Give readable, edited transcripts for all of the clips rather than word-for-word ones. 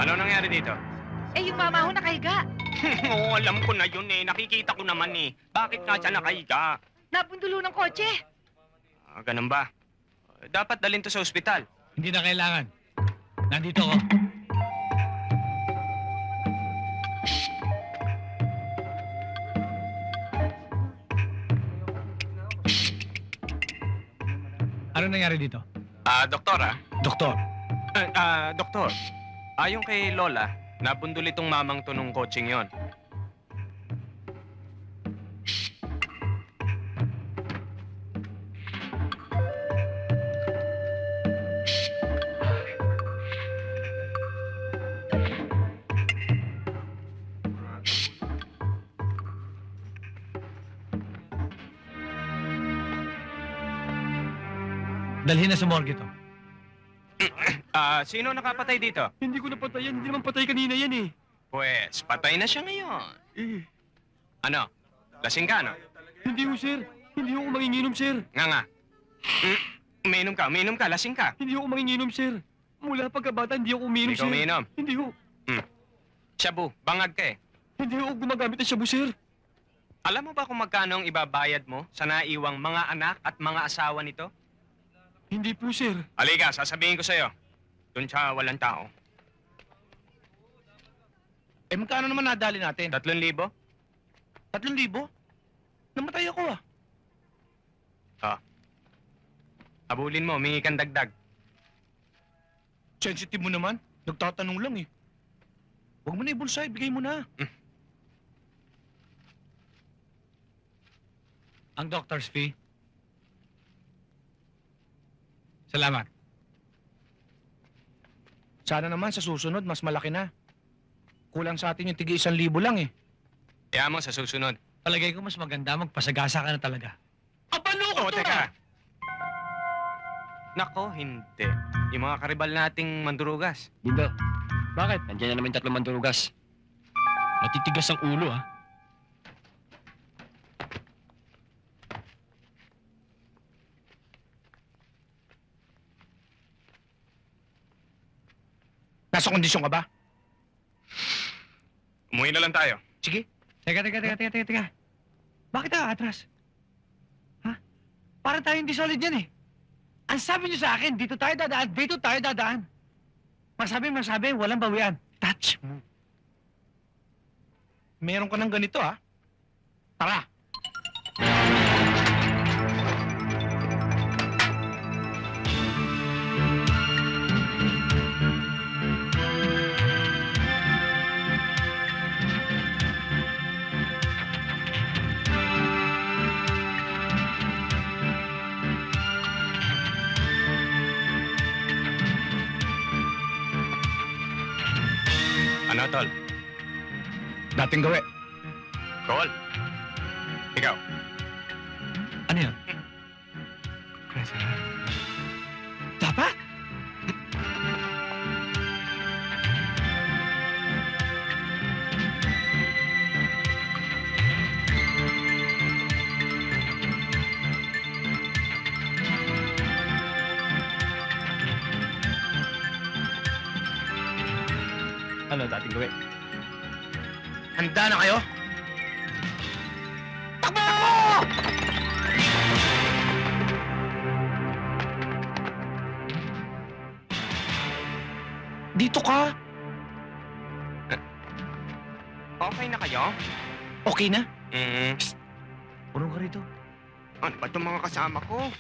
Ano nangyari dito? Eh, yung mama ho nakahiga. Oo, alam ko na yun eh. Nakikita ko naman eh. Bakit nga siya nakahiga? Nabundulo ng kotse. Ganun ba? Dapat dalhin to sa ospital. Hindi na kailangan. Nandito ako. Ano nangyari dito? Doktor Doktor. Doktor. Ayon kay Lola, nabundol itong mamang to nung coaching yon. Dalhin na sa morgue to. Sino nakapatay dito? Hindi ko napatay yan. Hindi naman patay kanina yan eh. Pues, patay na siya ngayon. Eh, Ano? Lasing ka, no? hindi ho, sir. Hindi ho ako manginginom, sir. Nga. Uminom ka, lasing ka. Hindi ho ako manginginom, sir. Mula pagkabata, hindi ako uminom, Hindi ka sir. umiinom. Hindi ho. Shabu, bangag ka eh. Hindi ho ako gumagamit ng shabu, sir. Alam mo ba kung magkano ang ibabayad mo sa naiwang mga anak at mga asawa nito? Hindi po, sir. Halika, sasabihin ko sa'yo. Doon sa walang tao. Eh, magkano naman nadali natin? 3,000? 3,000? Namatay ako ah. Habulin mo, humingi kang dagdag. Sensitive mo naman. Nagtatanong lang eh. Huwag mo na ibulsa, ibigay mo na. Ang doctor's fee. Salamat. Sana naman sa susunod, mas malaki na. Kulang sa atin yung tigi 1,000 lang eh. Kaya mo sa susunod. Palagay ko mas maganda magpasagasa ka na talaga. Abalo Oo, teka. Nako, hindi. Yung mga karibal nating mandurugas. Bindo, bakit? Nandiyan na naman 3 mandurugas. Matitigas ang ulo, ah. Nasa kondisyon ka ba? Umuwi na lang tayo. Sige. Teka. Bakit atras? Ha? Para tayo hindi solid yan eh. Ang sabi niyo sa akin, dito tayo dadaan. Masabi, walang bawian. Touch mo. Meron ka ng ganito ah. Tara. Ano, tol? Dating gawi. Call. Ikaw. Ano yun? Dapat? Ano, dating gawin? Handa na kayo? Takbo! Dito ka. Okay na kayo? Okay na? Puro ka rito. Ano ba itong mga kasama ko?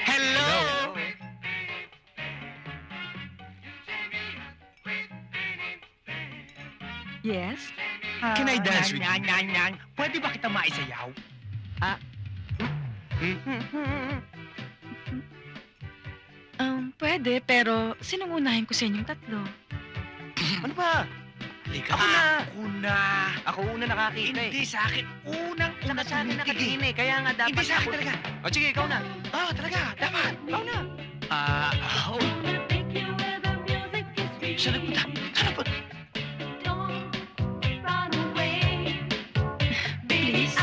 Hello! Yes? Can I dance with you? Yan. Pwede ba kita maisayaw? Pwede, pero sinong unahin ko sa inyong tatlo? Ano ba? Halika. Ako na. Ako una nakakita Hindi sa akin. Unang-una Sa akin tumitigil. nakatingin eh. Kaya nga dapat Hindi sa akin ako- talaga. O sige, ikaw na. Oo, talaga. Dapat. Ikaw na. Oh. Saan nagpunta? Saan nagpunta? Please.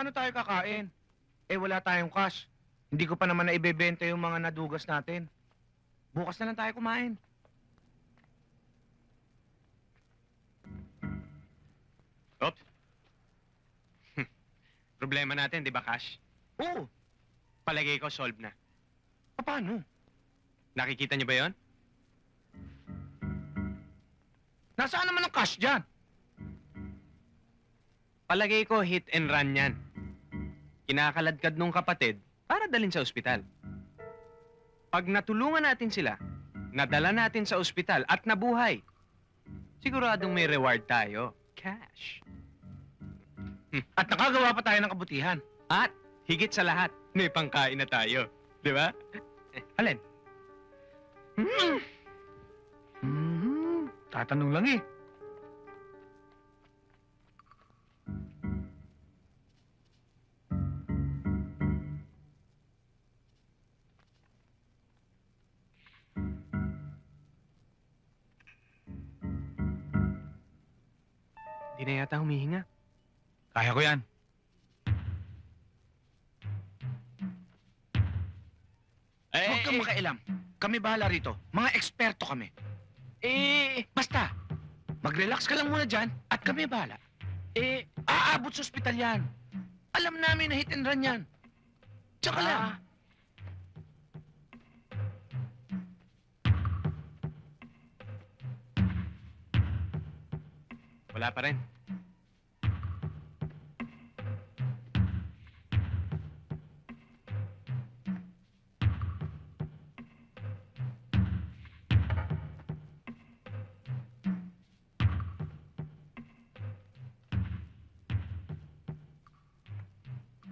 paano tayo kakain? Eh, wala tayong cash. Hindi ko pa naman na ibebenta yung mga nadugas natin. Bukas na lang tayo kumain. Oops. Problema natin, di ba, Cash? Oo, Palagay ko, solve na. paano? Nakikita niyo ba yon? Nasaan naman ang cash dyan? Palagay ko, hit and run yan. Kinakaladkad nung kapatid para dalhin sa ospital. Pag natulungan natin sila, nadala natin sa ospital at nabuhay, siguradong may reward tayo. Cash. At nakagawa pa tayo ng kabutihan. At higit sa lahat, may pangkain na tayo. Di ba? Alin? Tatanong lang eh. Di na yata humihinga. Kaya ko yan. Huwag kang makailam. Kami bahala rito. Mga eksperto kami. Basta, mag-relax ka lang muna dyan at kami bahala. Aabot sa ospital yan. Alam namin na hit and run yan. Tsaka lang. Wala pa rin.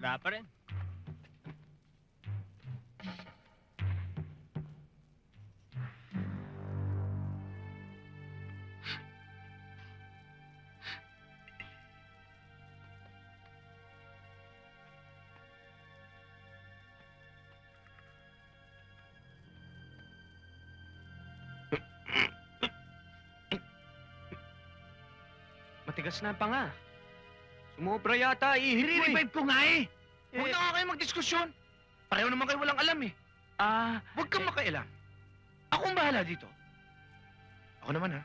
Wala pa rin. Matigas na pa nga. Sumobra yata, ihip mo eh. I-revive ko nga eh. Huwag na nga kayo magdiskusyon. Pareho naman kayo walang alam eh. Huwag kang makailam. Ako ang bahala dito. Ako naman ha.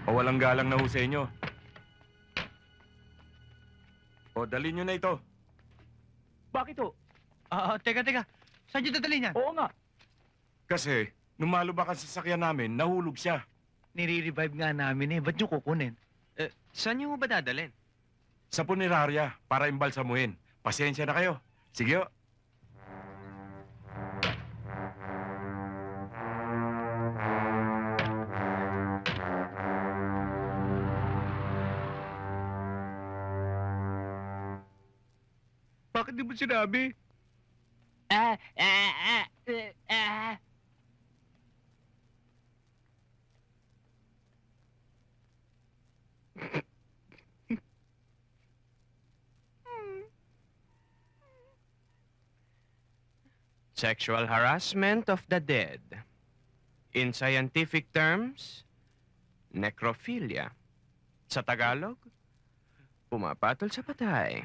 Pawalang galang na ho sa inyo. O, dalhin nyo na ito. Bakit ho? Teka. Saan nyo dadalhin yan? Oo nga. Kasi, nung malubakan sa sasakyan namin, nahulog siya. Nire-revive nga namin eh. Ba't nyo kukunin? Saan niyo ba dadalhin? Sa punerarya, para imbalsamuhin. Pasensya na kayo. Sige ho. Bakit di mo sinabi? Sexual harassment of the dead. In scientific terms, necrophilia. Sa Tagalog, pumapatol sa patay.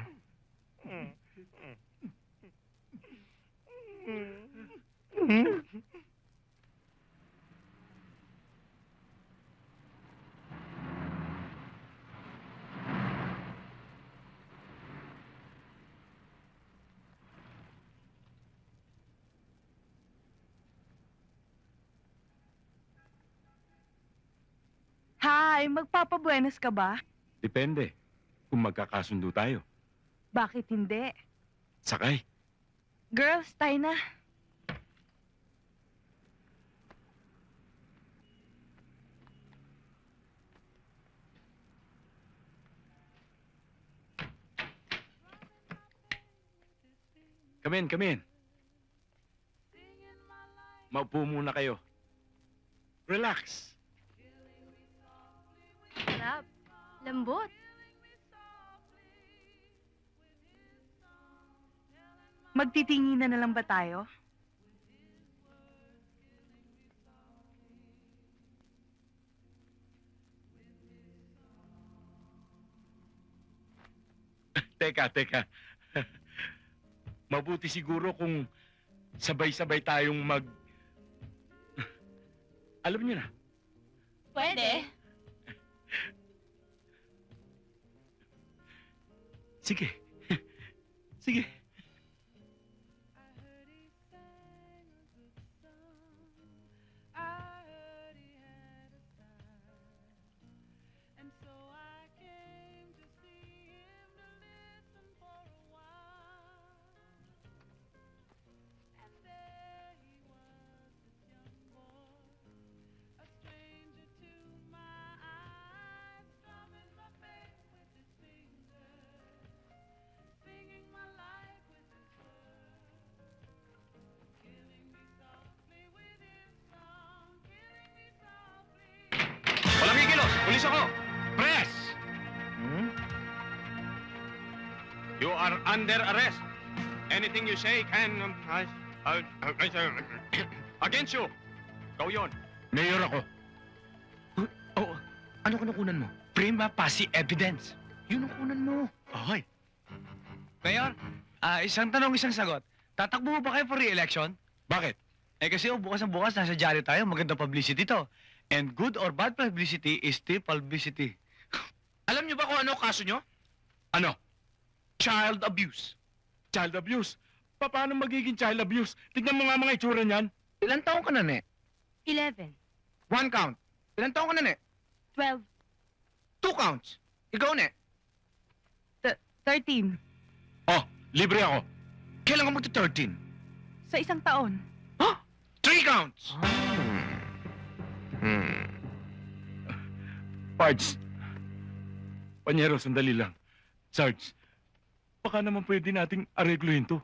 Hi, magpapabuenas ka ba? Depende. Kung magkakasundo tayo. Bakit hindi? Sakay. Girls, tayo na. Come in, come in. Maupo muna kayo. Relax. Sarap. Lambot. Magtitinginan na lang ba tayo? Teka. Mabuti siguro kung sabay-sabay tayong Alam niyo na, Pwede. sige. Sige. Walang kikilos! Pulis ako! Press! You are under arrest. Anything you say can... against you. Ikaw yun. Mayor ako. Oo. Ano kinukunan mo? Prima facie evidence. Yun ang kunan mo. Okay. Mayor, isang tanong, isang sagot. Tatakbo mo ba kayo for re-election? Bakit? Eh kasi bukas ang bukas, nasa dyaryo tayo, maganda publicity to. And good or bad publicity is still publicity. Alam niyo ba kung ano kaso nyo? Ano? Child abuse. Child abuse? Paano magiging child abuse? Tignan mo nga mga itsura niyan. Ilan taong ka na, ne? 11. One count. Ilan taong ka na, ne? 12. Two counts. Ikaw, ne? 13. Oh, libre ako. Kailan ka magta-13? Sa isang taon. Three counts. Pards. Panyero, sandali lang. Sarge, baka naman pwede nating aregluhin to.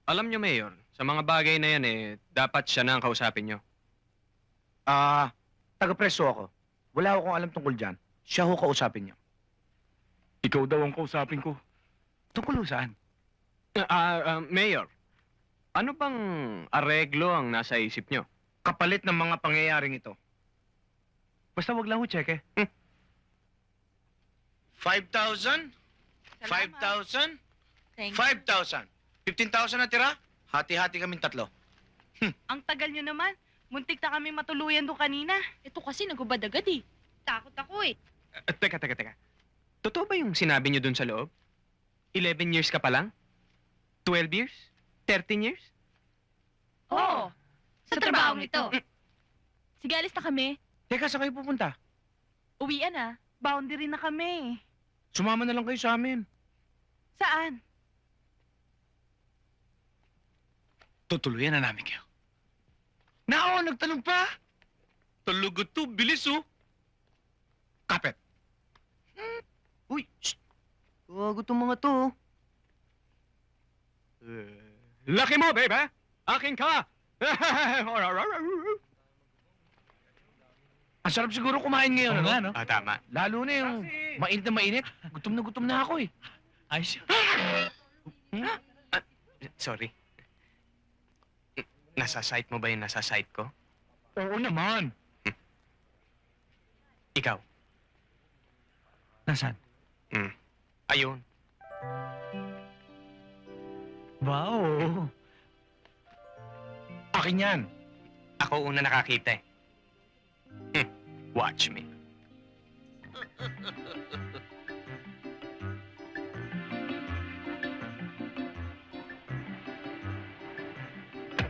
Alam nyo, Mayor, sa mga bagay na yan dapat siya na ang kausapin nyo. Taga-preso ako. Wala akong alam tungkol dyan. Siya ho kausapin niyo. Ikaw daw ang kausapin ko. Tungkol saan? Mayor, ano bang areglo ang nasa isip nyo? Kapalit ng mga pangyayaring ito. Basta wag lang ho cheque. 5,000? 5,000? Thank 5,000. 15,000 na tira? Hati-hati kaming tatlo. Ang tagal nyo naman. Muntik na kami matuluyan doon kanina. Ito kasi nagubad agad eh. Takot ako eh. Teka. Totoo ba yung sinabi nyo dun sa loob? 11 years ka pa lang? 12 years? 13 years? Oo. Sa trabaho ito. Sige, alis na kami. Teka, saan kayo pupunta? Uwian na. Boundary na kami. Sumama na lang kayo sa amin. Saan? Tutuluyan na namin kayo. Nako, nagtanong pa! Tulugot to, bilis oh. Kapit. Uy, shh. Gago tong mga to. Laki mo, babe! Akin ka! Ang sarap siguro kumain ngayon, Oo ano? nga, no? Tama. Lalo na yung mainit na mainit. Gutom na ako eh. Ayos yun. Sorry. Nasa site mo ba yung nasa site ko? Oo naman. Ikaw. Nasaan? Ayun. Wow! Akin yan. Ako una nakakita eh. Watch me.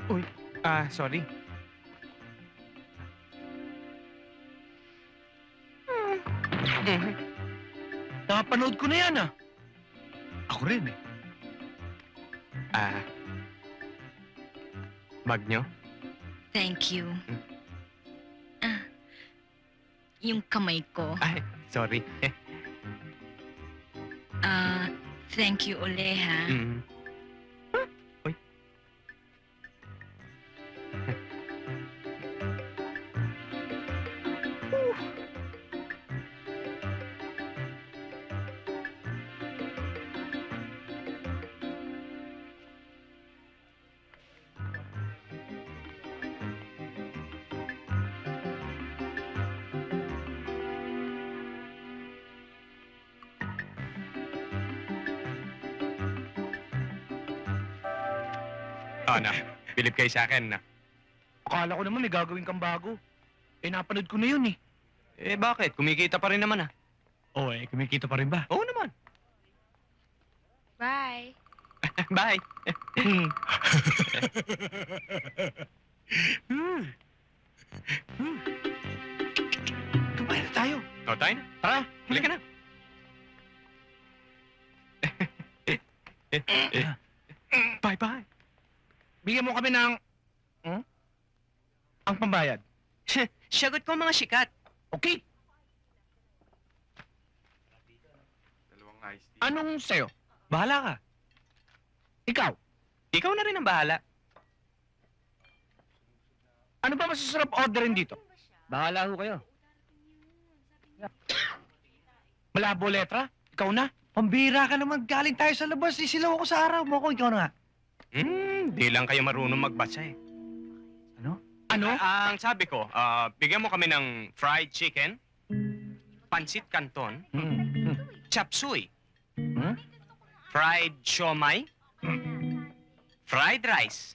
Uy, sorry. Nakapanood ko na yan ah. Ako rin eh. Bag nyo? Thank you. Yung kamay ko. Ay, sorry. Thank you uli ha. Uy. Oh, na. Bilib kayo sa akin, na. Akala ko naman may gagawin kang bago. Eh, napanood ko na yun eh. Eh, bakit? Kumikita pa rin naman, ah. Oo kumikita pa rin ba? Oo naman. Bye. Bye. Kumain na tayo. O, tayo na. Tara. Halika na. Bye-bye. Bigyan mo kami ng... Ang pambayad. Sagot ko mga sikat. Okay? Anong sa'yo? Bahala ka. Ikaw? Ikaw na rin ang bahala. Ano ba masasarap orderin dito? Bahala ho kayo. Malabo letra? Ikaw na? Pambira ka naman. Galing tayo sa labas. Isilaw ako sa araw mo ko. Ikaw na nga. Di lang kayo marunong magbasa eh. Ano? Ang sabi ko, bigyan mo kami ng fried chicken, pansit canton, chop suey, fried siomai, fried rice,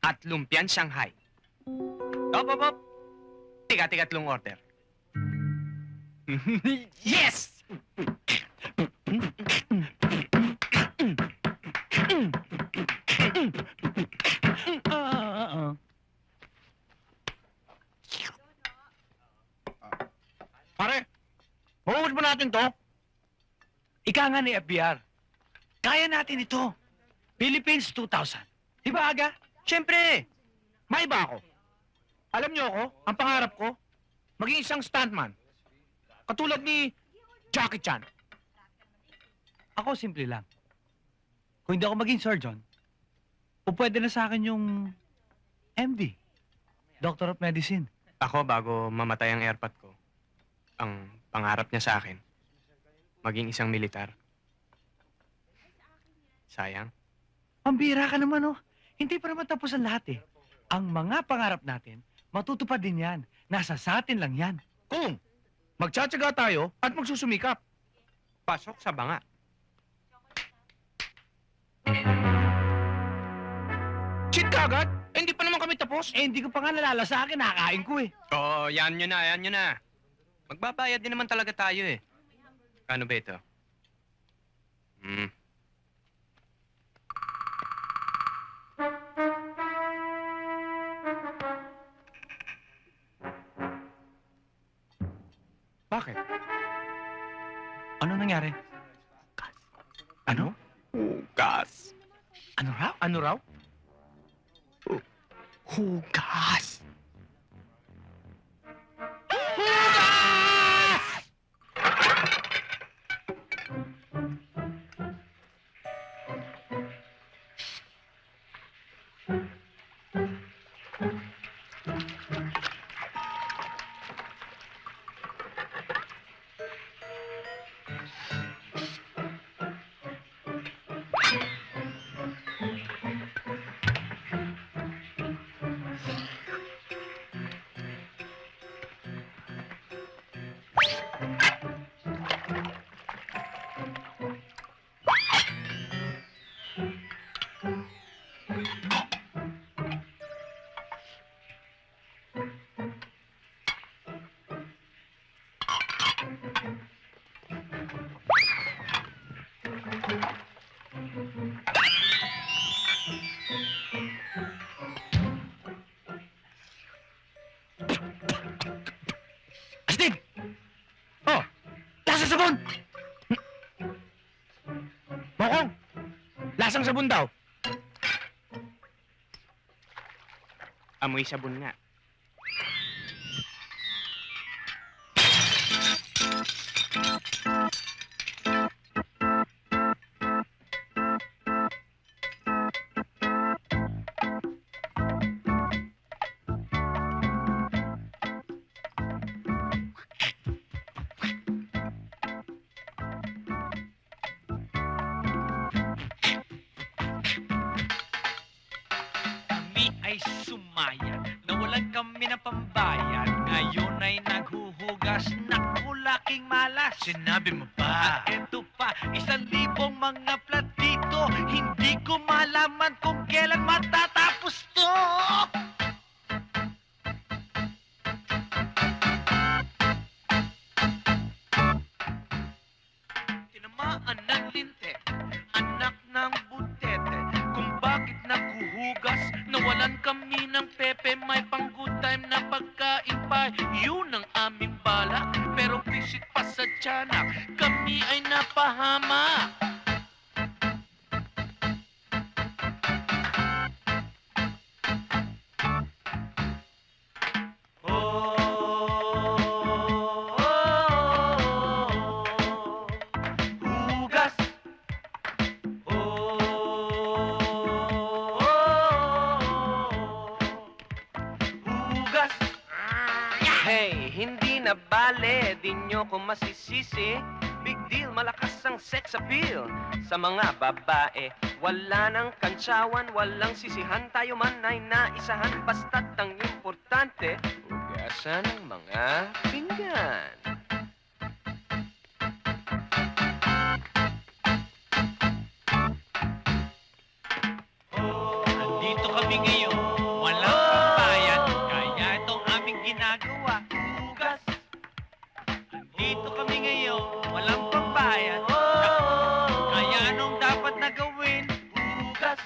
at lumpian Shanghai. Op. Tiga-tigatlong order. Yes! Pare, mahuhuli ba natin to? Ika nga ni FBR. Kaya natin ito. Philippines 2000. Di ba, Aga? Siyempre! May iba ako. Alam niyo ako, ang pangarap ko, maging isang stuntman. Katulad ni Jackie Chan. Ako simple lang. Kung hindi ako maging surgeon, o pwede na sa akin yung MD. Doctor of Medicine. Ako, bago mamatay ang airpot ko, ang pangarap niya sa akin, maging isang militar. Sayang. Pambira ka naman, oh. Hindi pa naman tapos ang lahat, eh. Ang mga pangarap natin, matutupad din yan. Nasa sa atin lang yan. Kung magtsatsaga tayo at magsusumikap. Pasok sa banga. Shit ka agad? Eh, hindi pa naman kami tapos. Eh, hindi ko pa nga nalala sa akin. Nakakain ko, eh. Oo, yan nyo na. Magbabayad din naman talaga tayo eh. Kano ba ito? Bakit? Ano nangyari? Ano? Hugas. Ano raw? Ano raw? Hugas. Astig! Oh! Lasa sabon! Mokong! Lasang sabon daw. Amoy sabon nga. Kami ay sumaya, nawalan kami ng pambayad. Ngayon ay naghuhugas, naku laking malas. Sinabi mo pa. Eto pa, 1,000 mga platito, hindi ko malaman kung kailan matatapos. Nawalan kami ng pepe, may pang good time na pagkain pa. Yun ang aming balak, pero visit pa sa tiyanak, kami ay napahama. Hugas. Hugas. Hey, hindi na bale, di nyo ko masisisi. Big deal, malakas ang sex appeal. Sa mga babae, wala nang kantsawan, walang sisihan. Tayo man ay naisahan, basta't ang importante, hugasan ang mga pinggan. Nandito kami ngayon, walang pambayad, kaya itong aming ginagawa. Hugas. Nandito kami ngayon, walang pambayad, kaya anong dapat na gawin? Hugas.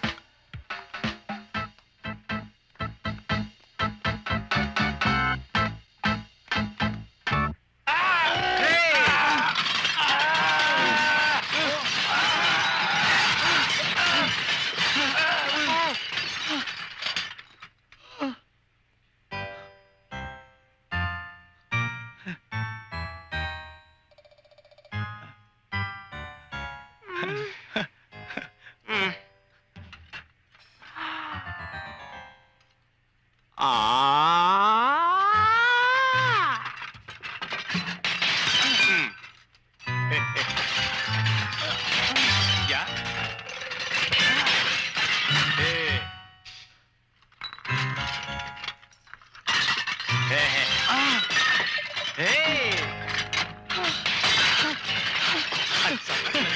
Ya? Hey! Ang sakit.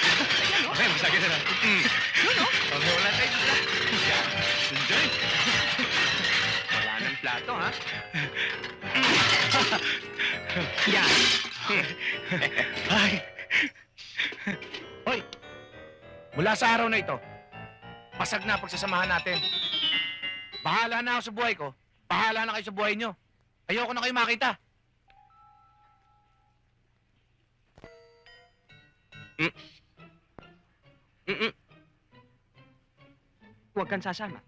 Okay, masakit na lang. Okay, wala tayo dito. Yan. Sunday. Wala ng plato, ha? Yan. Ay! Hoy! Mula sa araw na ito, pasag na pagsasamahan natin. Bahala na ako sa buhay ko. Bahala na kayo sa buhay nyo. Ayoko na kayo makita. Huwag kang sasama.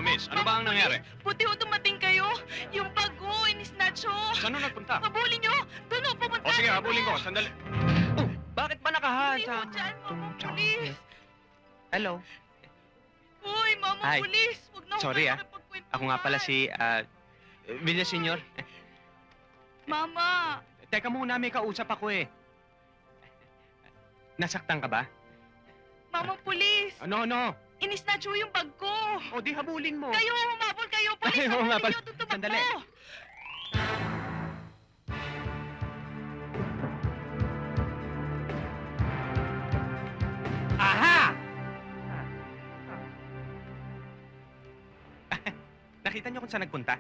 Miss, ano ba ang nangyari? Buti ho dumating kayo. Yung bago, inisnatch ho. Saan nung nagpunta? Habulin nyo. Doon ho, pumunta. O sige, habulin ko. Sandali. Oh, bakit ba Hindi ho nakahasa? dyan, mama pulis. Hello. Uy, mama Hi. pulis. Huwag na ho Sorry, kayo ah. nakipagkwentuhan. Ako nga pala si, Villaseñor. Mama. Teka muna, may kausap ako eh. Nasaktan ka ba? Mama pulis. Ano? Inisnatch ho yung bag ko. O di habulin mo. Kayo, humabol kayo. Pulis, Ay, oo nga habulin pala. nyo. Doon tumakbo. Sandali. Aha! Nakita niyo kung saan nagpunta?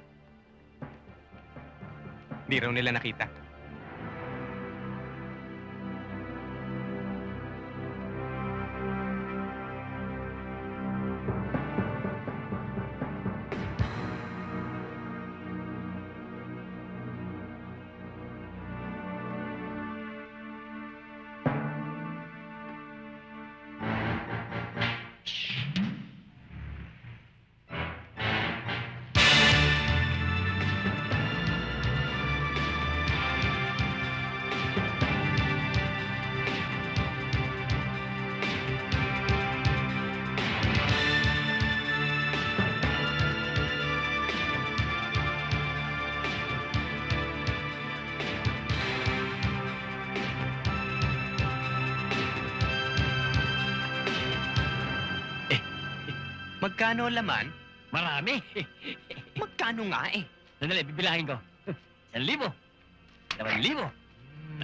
Di raw nila nakita. Magkano laman? Marami. Magkano nga eh? Sandali, bibilangin ko. 1,000. 2,000. 3,000.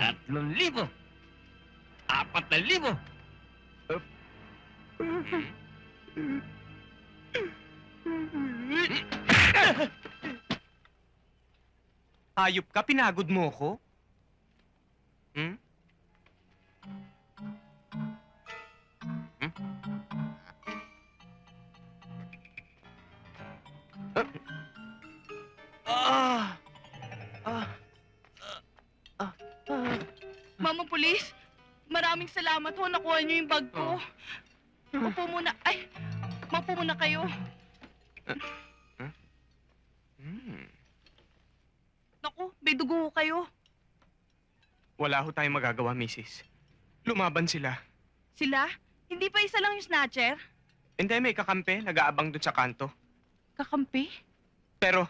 4,000. Hayop ka, pinagod mo ko? Hmm? Mama Pulis, maraming salamat ho. Nakuha niyo yung bag ko. Upo muna. Ay, mapo muna kayo. Naku, may dugo ho kayo. Wala ho tayong magagawa, Mrs. Lumaban sila. Sila? Hindi pa isa lang yung snatcher? Hindi, may kakampi. Nag-aabang doon sa kanto. Kakampi? Pero,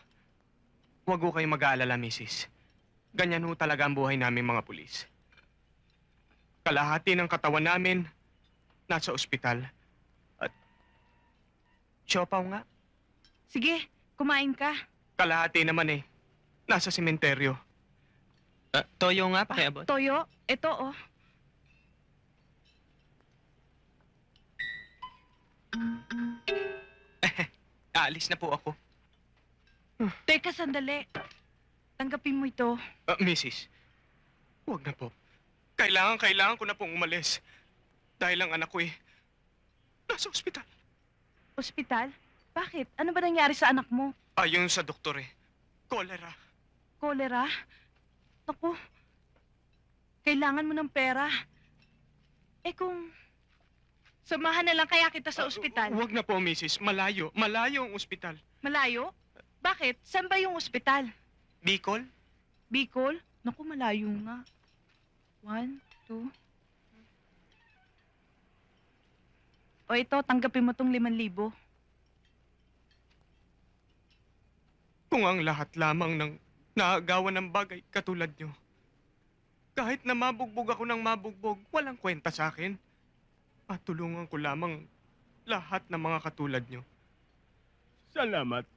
huwag ho kayong mag-aalala, Mrs. Ganyan ho talaga ang buhay namin mga pulis. Kalahati ng katawan namin, nasa ospital. At, siopaw nga. Sige, kumain ka. Kalahati naman eh, nasa sementeryo. Toyo nga, pakiabot. Toyo, eto oh. Aalis na po ako. Teka, sandali. Tanggapin mo ito. Mrs., huwag na po. Kailangan ko na pong umalis. Dahil ang anak ko eh, nasa ospital. Ospital? Bakit? Ano ba nangyari sa anak mo? Ayon sa doktor eh, cholera. Cholera? Naku, kailangan mo ng pera. Eh kung samahan na lang kaya kita sa ospital. Huwag na po, Mrs. Malayo ang ospital. Malayo? Bakit? Saan ba yung ospital? Bicol? Bicol? Naku, malayo nga. 1, 2. O ito, tanggapin mo tong 5,000. Kung ang lahat lamang ng naagawan ng bagay katulad nyo. Kahit na mabugbog ako ng mabugbog, walang kwenta sa akin. At tulungan ko lamang lahat ng mga katulad nyo. Salamat.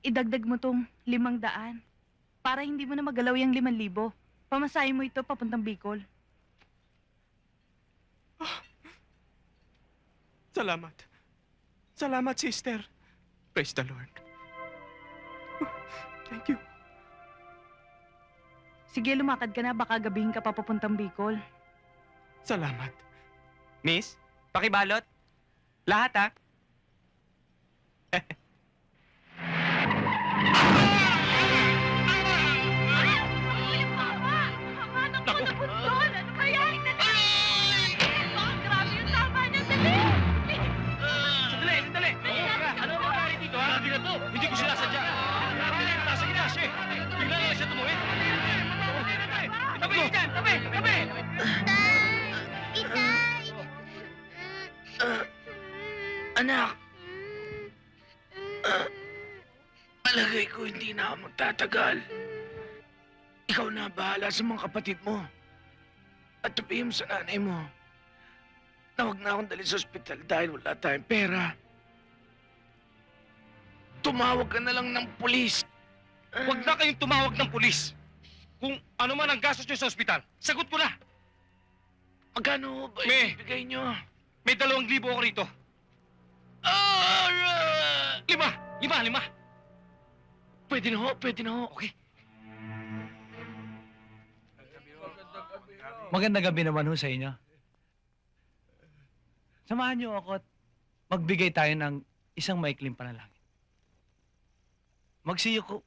Idagdag mo tong 500 para hindi mo na magalaw yung 5,000. Pamasahin mo ito papuntang Bicol. Salamat. Salamat, sister. Praise the Lord. Thank you. Sige, lumakad ka na. Baka gabihin ka pa papuntang Bicol. Salamat. Miss, pakibalot. Lahat, ha? Naku! Ano ba yan? Grabe yung tama niya. Sandali! Ano ang nangyari dito, ha? Sabi na to, hindi ko sinasadya. Nasa ginas, eh. Bigla lang siya tumuhin. Tabi! Tabi! Anak! Palagay ko hindi na ako magtatagal. Ikaw na bahala sa mga kapatid mo. At sabihin mo sa nanay mo na huwag na akong dalhin sa ospital dahil wala tayong pera. Tumawag ka na lang ng pulis. Huwag na kayong tumawag ng pulis. Kung ano man ang gastos nyo sa ospital, sagot ko na. Magkano ba May- ibigay nyo? May 2,000 ako rito. Alright! 5. Pwede na ho. Okay. Magandang gabi naman ho sa inyo. Samahan niyo ako at magbigay tayo ng isang maikling panalangin. Magsiyo ko.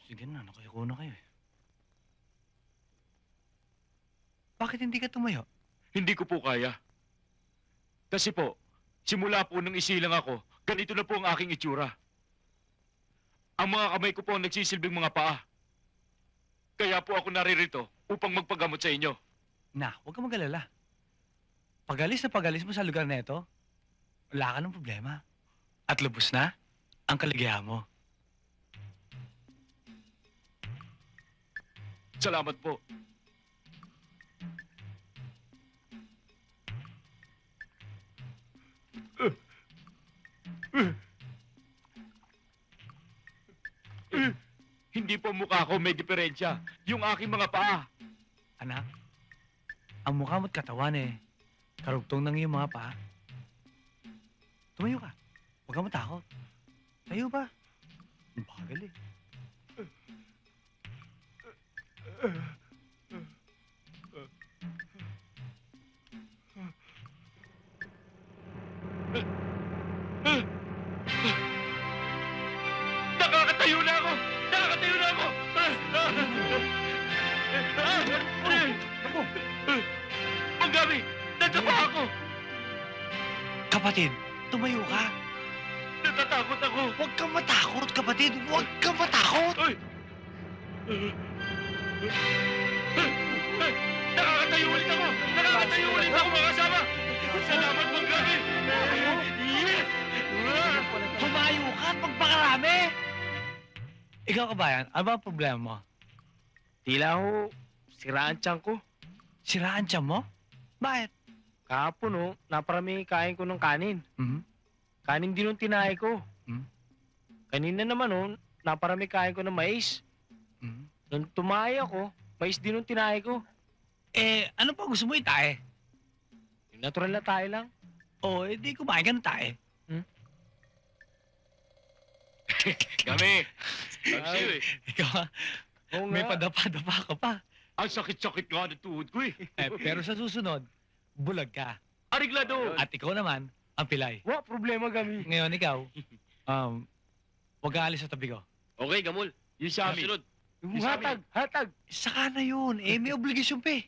Sige na, nakayuko na kayo eh. Bakit hindi ka tumayo? Hindi ko po kaya. Kasi po, simula po nung isilang ako, ganito na po ang aking itsura. Ang mga kamay ko po ang nagsisilbing mga paa. Kaya po ako naririto upang magpagamot sa inyo. Na, huwag ka mag-alala. Pagalis mo sa lugar na ito, wala ka ng problema. At lubos na ang kaligayahan mo. Salamat po. Hindi po mukha ko may diferensya. Yung aking mga paa. Anak, ang mukha mo't katawan eh. Karugtong ng iyong mga paa. Tumayo ka. Huwag kang matakot. Tayo ba? Ang bagal eh. Nakakatayo na ako! Nakakatayo na ako! Ako, Ang gabi! Nadapa ako! kapatid, tumayo ka. Natatakot ako! Huwag kang matakot, kapatid. Huwag kang matakot. Ay! Nakakatayo ulit ako! Nakakatayo ulit ako, mga kasama! Salamat, Mang Gabi! Yes! Tumayo ka at magpakarami. Ikaw, kabayan, ano ba ang problema mo? Tila ho, siraan tiyan ko. Siraan tiyan mo? Bakit? Kahapon ho, naparami kain ko ng kanin. Mhm. Kanin din yung tinay ko. Hmm? Kanina naman ho, naparami kain ko ng mais. Mhm. Nung tumaya ko, mais din yung tinay ko. Eh, ano pa gusto mo itae? Yung natural na tayo lang. O, di kumain ka ng tae. Kami! Pagsiyo eh! Ikaw, Oo may nga. padapa-dapa ka pa. Ang sakit-sakit nga ng tuhod ko eh! Pero sa susunod, bulag ka. Ariglado! At ikaw naman, ang pilay. Wa, problema kami. Ngayon, ikaw, huwag ka alis sa tabi ko. Okay, Gamol. Yung sa amin. Sunod. Yung hatag, hatag. Saka na yun. Eh, may obligasyon pa eh.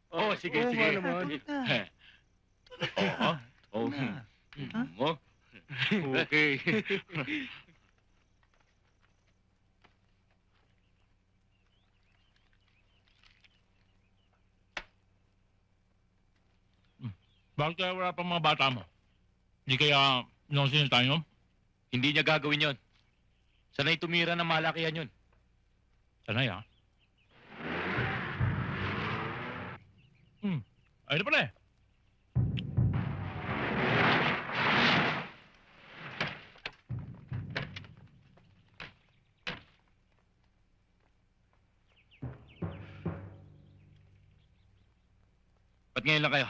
Oh, sige, Oo sige. nga naman. Tulog na. Oh, na. Ha? oh. Okay. Bakit kaya wala pang mga bata mo? Hindi kaya nonsense tayo? Hindi niya gagawin yon. Sanay tumira ng malakihan yun. Sanay ah. Ayun na pala eh. Ba't ngayon lang kayo?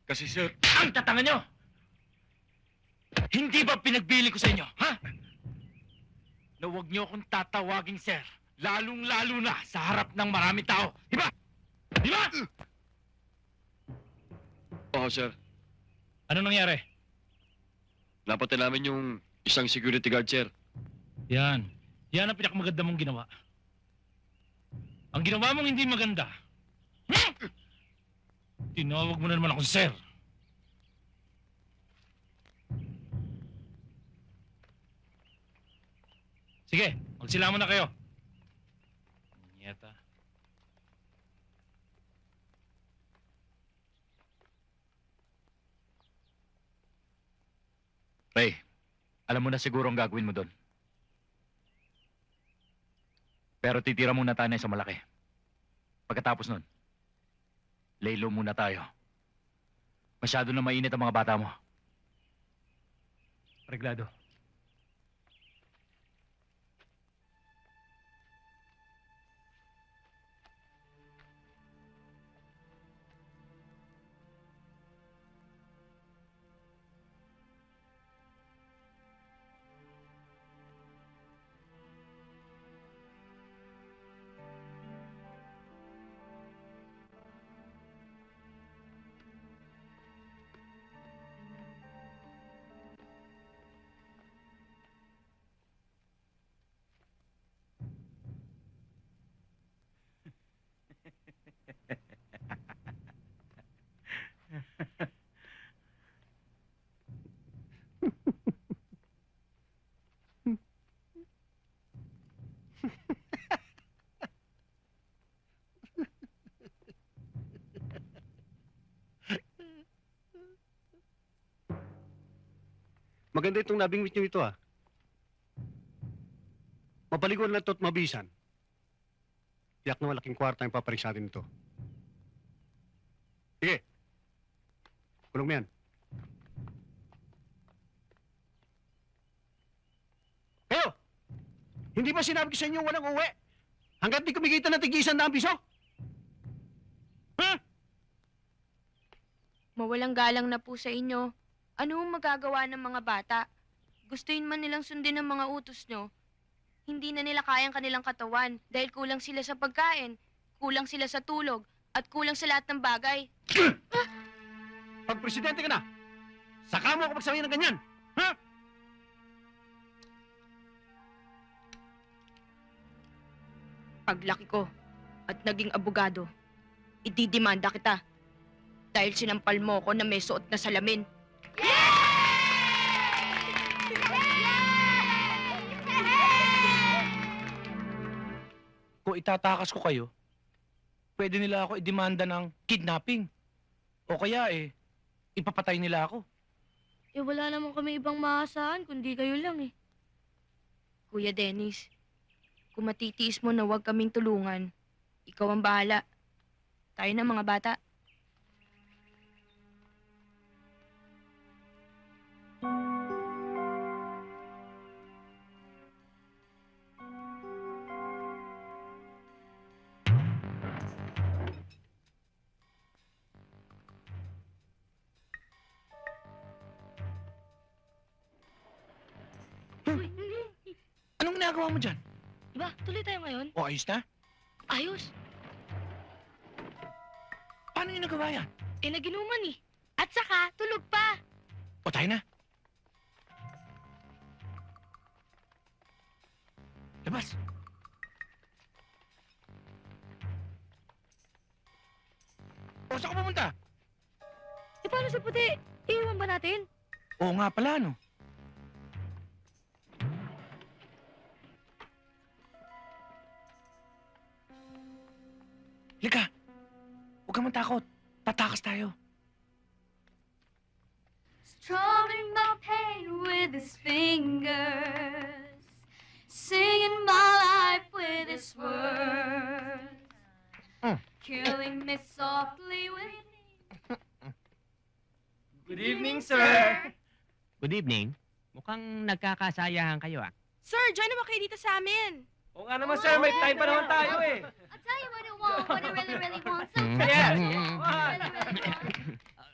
Kasi sir, ang tatanga nyo! Hindi ba pinagbili ko sa inyo, ha? Na huwag nyo akong tatawaging sir. Lalong-lalo na sa harap ng maraming tao. Di ba? Di ba? Oo, sir. Ano nangyari? Napatay namin yung isang security guard, sir. Yan. Yan ang pinakamaganda mong ginawa. Ang ginawa mong hindi maganda. Tinawag mo na naman ako, sir. Sige, magsilamon na kayo. Nyeta. Ray, alam mo na siguro ang gagawin mo doon. Pero titira muna tayo sa malaki. Pagkatapos nun, lay low muna tayo. Masyado na mainit ang mga bata mo. Reglado. Maganda itong nabingwit nyo ito, ah. Mapaliguan lang ito at mabisan. Tiyak na malaking kwarta yung paparing sa atin ito. Sige. Kulong mo yan. Hindi ba sinabi ko sa inyo walang uwi? Hanggat di kumikita ng tig-100 piso? Ha? Mawalang galang na po sa inyo. Ano ang magagawa ng mga bata? Gustuin man nilang sundin ang mga utos nyo, hindi na nila kayang kanilang katawan dahil kulang sila sa pagkain, kulang sila sa tulog, at kulang sa lahat ng bagay. Pag presidente ka na, saka mo ako magsabi ng ganyan. Ha? Paglaki ko at naging abogado, ididimanda kita dahil sinampal mo ko na may suot na salamin. Kung itatakas ko kayo, pwede nila ako idemanda ng kidnapping. O kaya ipapatay nila ako. Wala naman kami ibang maasahan kundi kayo lang Kuya Dennis, kung matitiis mo na huwag kaming tulungan, ikaw ang bahala. Tayo na mga bata. Anong ginagawa mo dyan? Diba, tuloy tayo ngayon? O ayos na? Ayos. Paano yung nagawa yan? Naginuman At saka, tulog pa. O tayo na. Labas. O saan ka pumunta? Paano sa puti? Iiwan ba natin? Oo nga pala, no? Lika, huwag ka matakot. Tatakas tayo. Strumming my pain with his fingers, singing my life with his words, killing me softly with. Good evening, sir. Good evening. Mukhang nagkakasayahan kayo, Sir, join naman kayo dito sa amin. Oo nga naman, sir. May time pa naman tayo, I'll tell you what I want, what I really, really want. Yes. Really.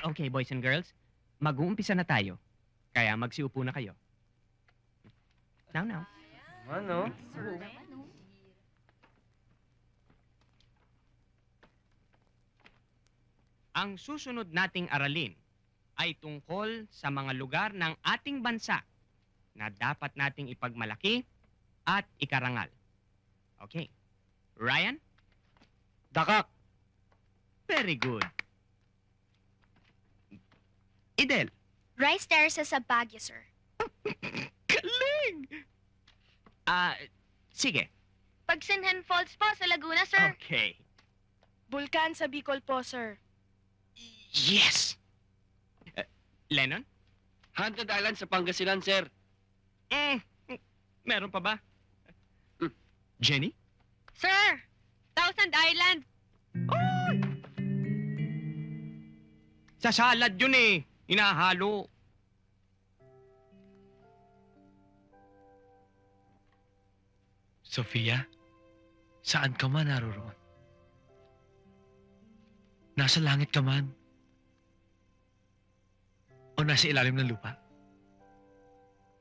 Okay, boys and girls. Mag-uumpisa na tayo. Kaya magsiupo na kayo. Now. Ano? Ang susunod nating aralin ay tungkol sa mga lugar ng ating bansa na dapat nating ipagmalaki at ikarangal. Okay. Ryan? Dakak! Very good. Idel? Rice terraces sa Baguio, sir. Galing! Sige. Pagsinhan Falls po sa Laguna, sir. Okay. Bulkan sa Bicol po, sir. Yes! Lennon? Haunted Island sa Pangasinan, sir. Meron pa ba? Jenny? Sir, Thousand Island. Sa salad yun Hinahalo. Sofia, saan ka man naroroon? Nasa langit ka man? O nasa ilalim ng lupa?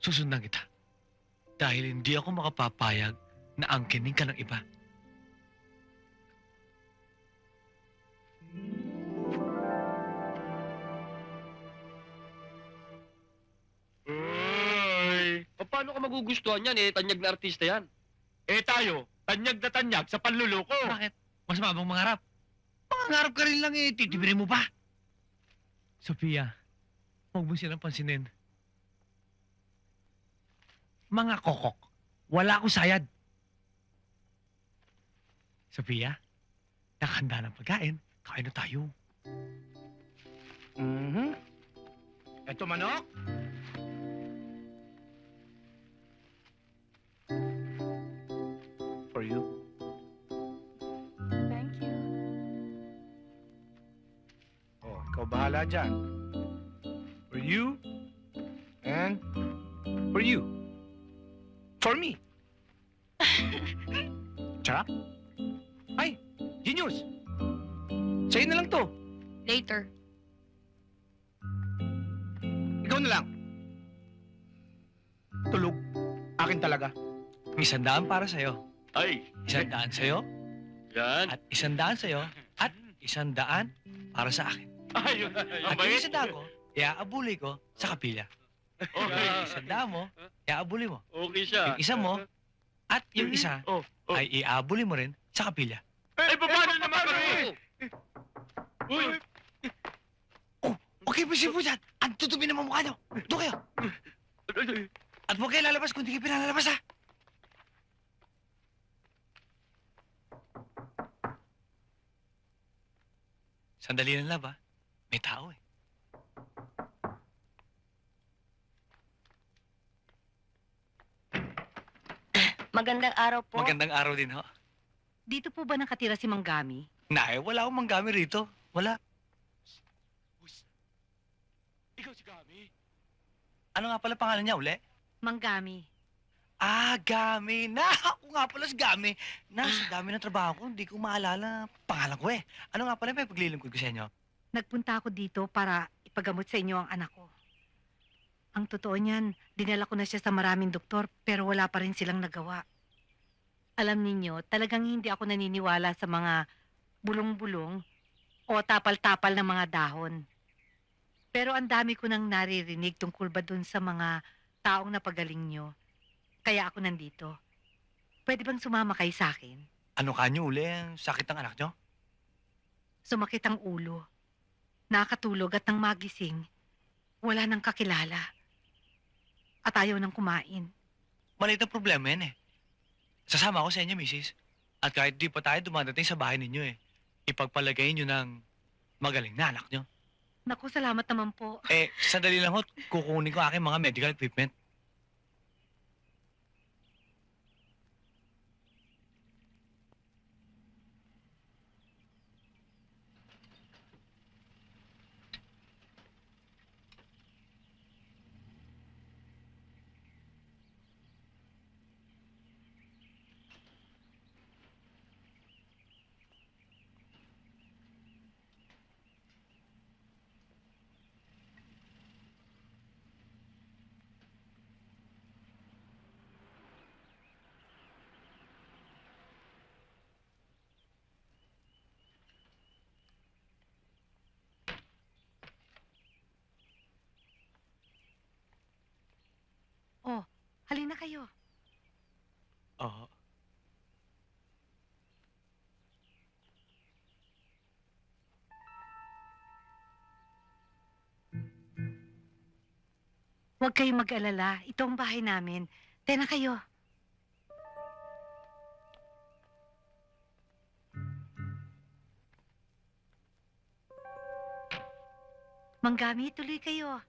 Susundan kita. Dahil hindi ako makapapayag na angkinin ka ng iba. Paano ka magugustuhan yan tanyag na artista yan. Tayo, tanyag na tanyag sa panluloko. Bakit? Mas mabang mangarap. Mangarap ka rin lang titibirin mo pa. Sophia, huwag mo silang pansinin. Mga kokok, wala akong sayad. Sophia, nakahanda ng pagkain. Kain na tayo. Eto manok? For you. Thank you. Oh, ikaw bahala dyan. For you. And for you. For me. Ay, Genius! Sa'yo na lang to. Later. Ikaw na lang. Tulog. Akin talaga. 100 para sa'yo. Ay, 100 sa'yo. yan. At 100 sa'yo. At 100 para sa akin. Ayun. At yung 100 ko, iaabuli ko sa kapilya. Okay. Yung 100 mo, iaabuli mo. Okay siya. Yung isa mo, at yung isa, Oh, oh. ay iaabuli mo rin sa kapilya. Ay, paano naman kami? Uy! Okay, Mr. Pusan, ang tutumi ng mukha nyo. Doon kayo. At huwag kayo lalabas kung di kayo pinalalabas, ha? Sandali lang, love, ha? May tao, eh. Magandang araw po. Magandang araw din, ho. Dito po ba nakatira si Manggami? Nay, wala akong manggamit rito. Wala. Ikaw si Gami. Ano nga pala pangalan niya, uli? Manggami. Ah, Gami. Na, ako nga pala si Gami. Sa dami ng trabaho ko, hindi ko maalala pangalan ko, eh. Ano nga pala may paglilingkod ko sa inyo? Nagpunta ako dito para ipagamot sa inyo ang anak ko. Ang totoo niyan, dinala ko na siya sa maraming doktor pero wala pa rin silang nagawa. Alam ninyo, talagang hindi ako naniniwala sa mga bulong-bulong o tapal-tapal ng mga dahon. Pero ang dami ko nang naririnig tungkol ba dun sa mga taong napagaling nyo. Kaya ako nandito. Pwede bang sumama kayo sa akin? Ano kanyo, uli? Ang sakit ng anak nyo? Sumakit ang ulo. Nakatulog at nang magising, wala nang kakilala. At ayaw nang kumain. Maliit ang problema yan, eh. Sasama ako sa inyo, misis. At kahit di pa tayo dumadating sa bahay ninyo, eh. Ipagpalagay nyo ng magaling na anak nyo. Naku, salamat naman po. Eh, sandali lang ho, kukunin ko aking mga medical equipment. Oh, halina kayo. Oo. Huwag kayong mag-alala. Ito ang bahay namin. Tena kayo. Manggami, tuloy kayo.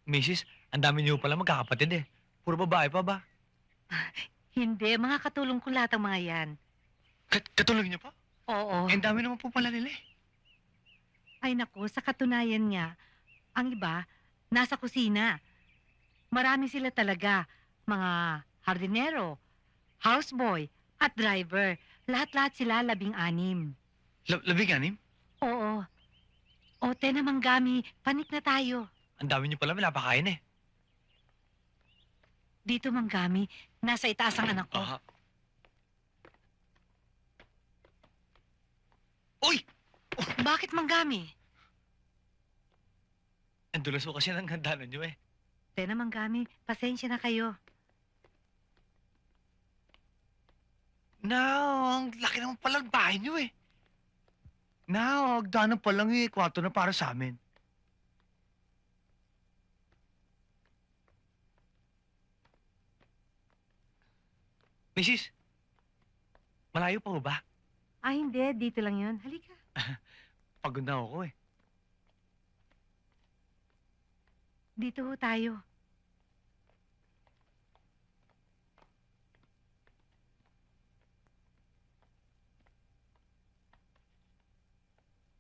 Misis, ang dami niyo pala magkakapatid, eh. Puro babae pa ba? Hindi, mga katulong ko lahat ang mga yan. Katulong niyo pa? Oo. Eh, ang dami naman po pala nila, eh. Ay naku, sa katunayan nga, ang iba, nasa kusina. Marami sila talaga. Mga hardinero, houseboy, at driver. Lahat-lahat sila 16. 16? Oo. O, tena Manggami, panik na tayo. Ang dami niyo pala pinapakain, eh. Dito Manggami, nasa itaas ang anak ko. Aha. Uy! Bakit Manggami? Ang dulas ko kasi ng handa niyo, eh. Tena Manggami, pasensya na kayo. Now, ang laki naman pala ng bahay niyo, eh. Now, hagdanan pa lang, eh. Kwarto na para sa amin. Mrs. Malayo pa ho ba? Ah, hindi. Dito lang yun. Halika. Pagod na ako, eh. Dito ho tayo.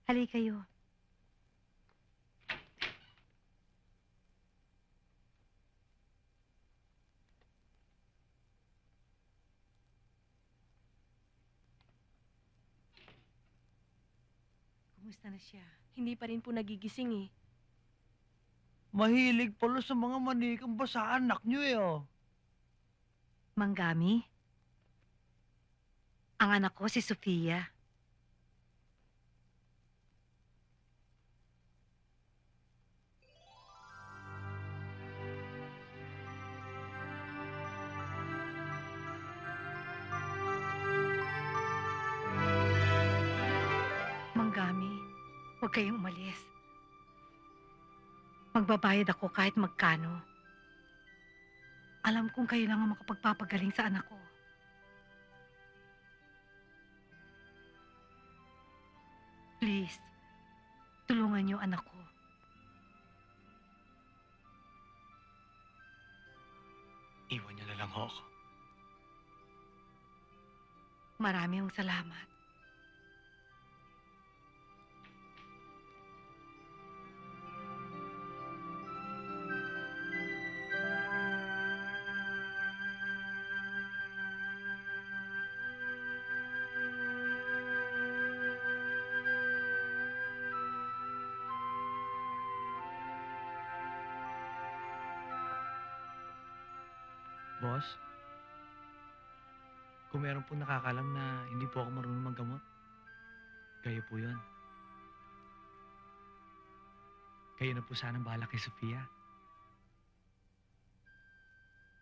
Halika kayo. Kumusta na siya? Hindi pa rin po nagigising eh. Mahilig pala sa mga manikang basa anak niyo eh, oh. Manggami? Ang anak ko si Sofia. Manggami, huwag kayong umalis. Magbabayad ako kahit magkano. Alam kong kayo lang ang makapagpapagaling sa anak ko. Please, tulungan niyo anak ko. Iwan niyo na lang ho ako. Maraming salamat. Boss, kung meron po nakakalam na hindi po ako marunong maggamot, kayo po yun. Kayo na po sanang bahala kay Sofia.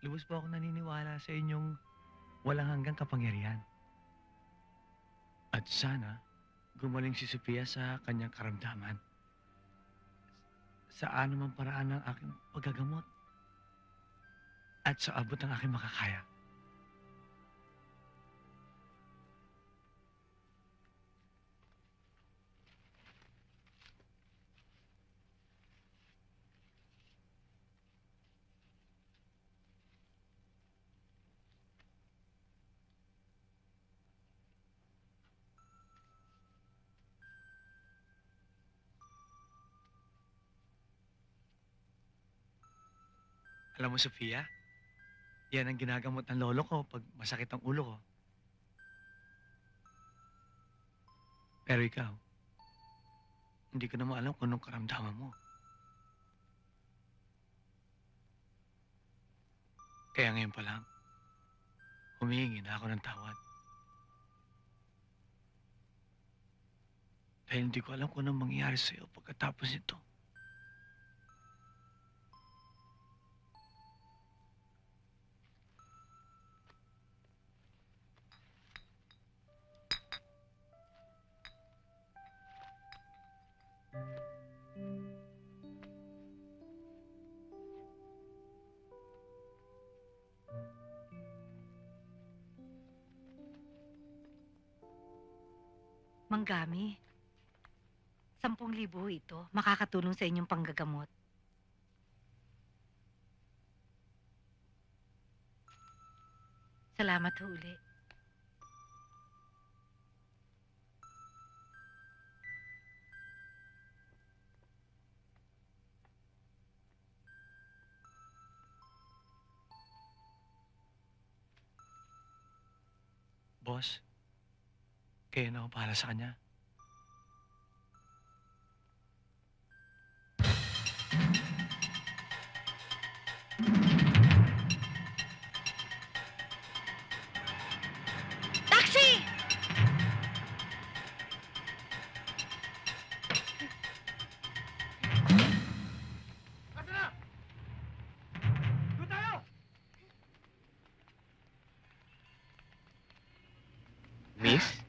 Lubos po ako naniniwala sa inyong walang hanggang kapangyarihan. At sana, gumaling si Sofia sa kanyang karamdaman. Sa anumang paraan ng aking paggagamot. At sa abot ng aking makakaya. Alam mo, Sofia, yan ang ginagamot ng lolo ko pag masakit ang ulo ko. Pero ikaw, hindi ko naman alam kung anong karamdaman mo. Kaya ngayon pa lang, humihingi na ako ng tawad. Dahil hindi ko alam kung anong mangyayari sa'yo pagkatapos nito. Manggami, 10,000 ito. Makakatulong sa inyong panggagamot. Salamat ho uli. Boss, kayo na ako bahala sa kanya. Taxi! Asa na? Doon tayo! Miss?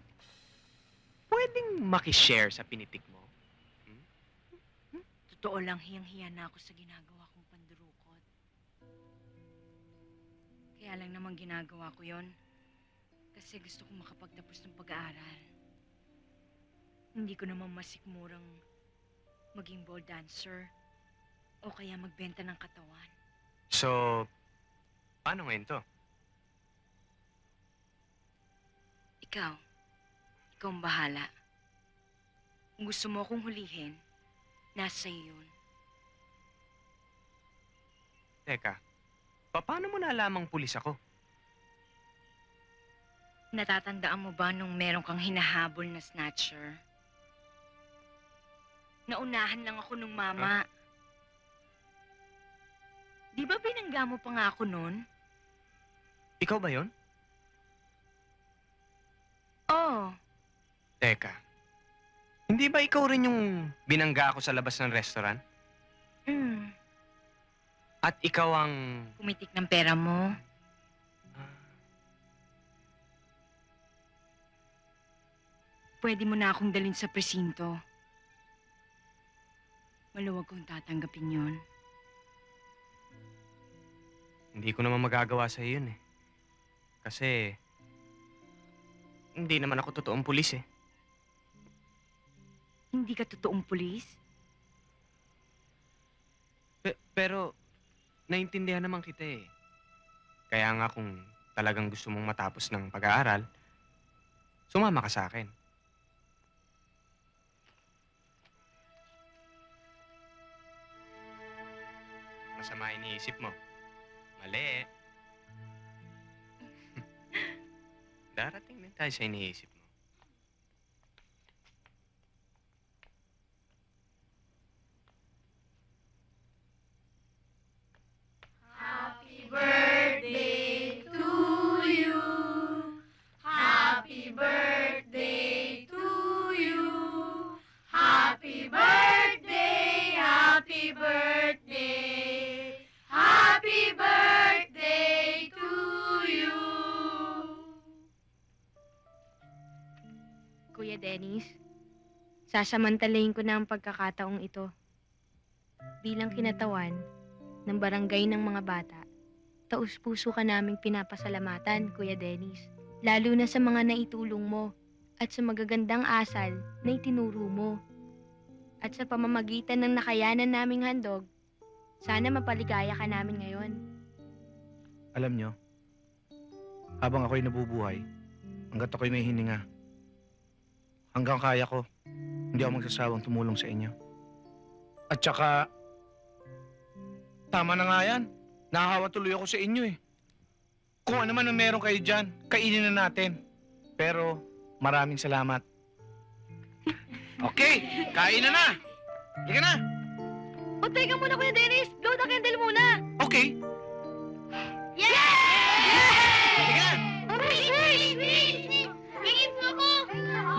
Pwedeng makishare sa pinitik mo? Totoo lang, hiyang-hiya na ako sa ginagawa kong pandurukot. Kaya lang naman ginagawa ko yon kasi gusto kong makapagtapos ng pag-aaral. Hindi ko naman masikmurang maging ball dancer o kaya magbenta ng katawan. So, paano ngayon to? Ikaw ang bahala. Kung gusto mo akong hulihin, nasa iyo yun. Teka, paano mo nalamang pulis ako? Natatandaan mo ba nung meron kang hinahabol na snatcher? Naunahan lang ako nung mama. Di ba binangga mo pa nga ako nun? Ikaw ba yon? Oo. Teka, hindi ba ikaw rin yung binangga ako sa labas ng restaurant? Mm. At ikaw ang... Pumitik ng pera mo. Pwede mo na akong dalhin sa presinto. Maluwag kong tatanggapin yon. Hindi ko naman magagawa sa yun eh. Kasi... hindi naman ako totoong pulis eh. Hindi ka totoong pulis? Pero, naintindihan naman kita eh. Kaya nga kung talagang gusto mong matapos ng pag-aaral, sumama ka sa akin. Masama iniisip mo. Mali. Darating din tayo sa iniisip mo. Happy birthday to you. Happy birthday to you. Happy birthday, happy birthday. Happy birthday to you. Kuya Dennis, sasamantalayin ko na ang pagkakataong ito. Bilang kinatawan ng barangay ng mga bata, taus-puso ka naming pinapasalamatan, Kuya Dennis. Lalo na sa mga naitulong mo at sa magagandang asal na itinuro mo. At sa pamamagitan ng nakayanan naming handog, sana mapaligaya ka namin ngayon. Alam nyo, habang ako'y nabubuhay, hanggat ako'y may hininga, hanggang kaya ko, hindi ako magsasawang tumulong sa inyo. At saka, tama na nga yan. Nahahawa tuloy ako sa inyo eh. Kung ano man ang meron kayo dyan, kainin na natin. Pero, maraming salamat. Okay, kain na na! Halika na! O, teka muna, Kuya Dennis! Blow the candle muna! Okay, Yay! halika na! Hingin mo ko!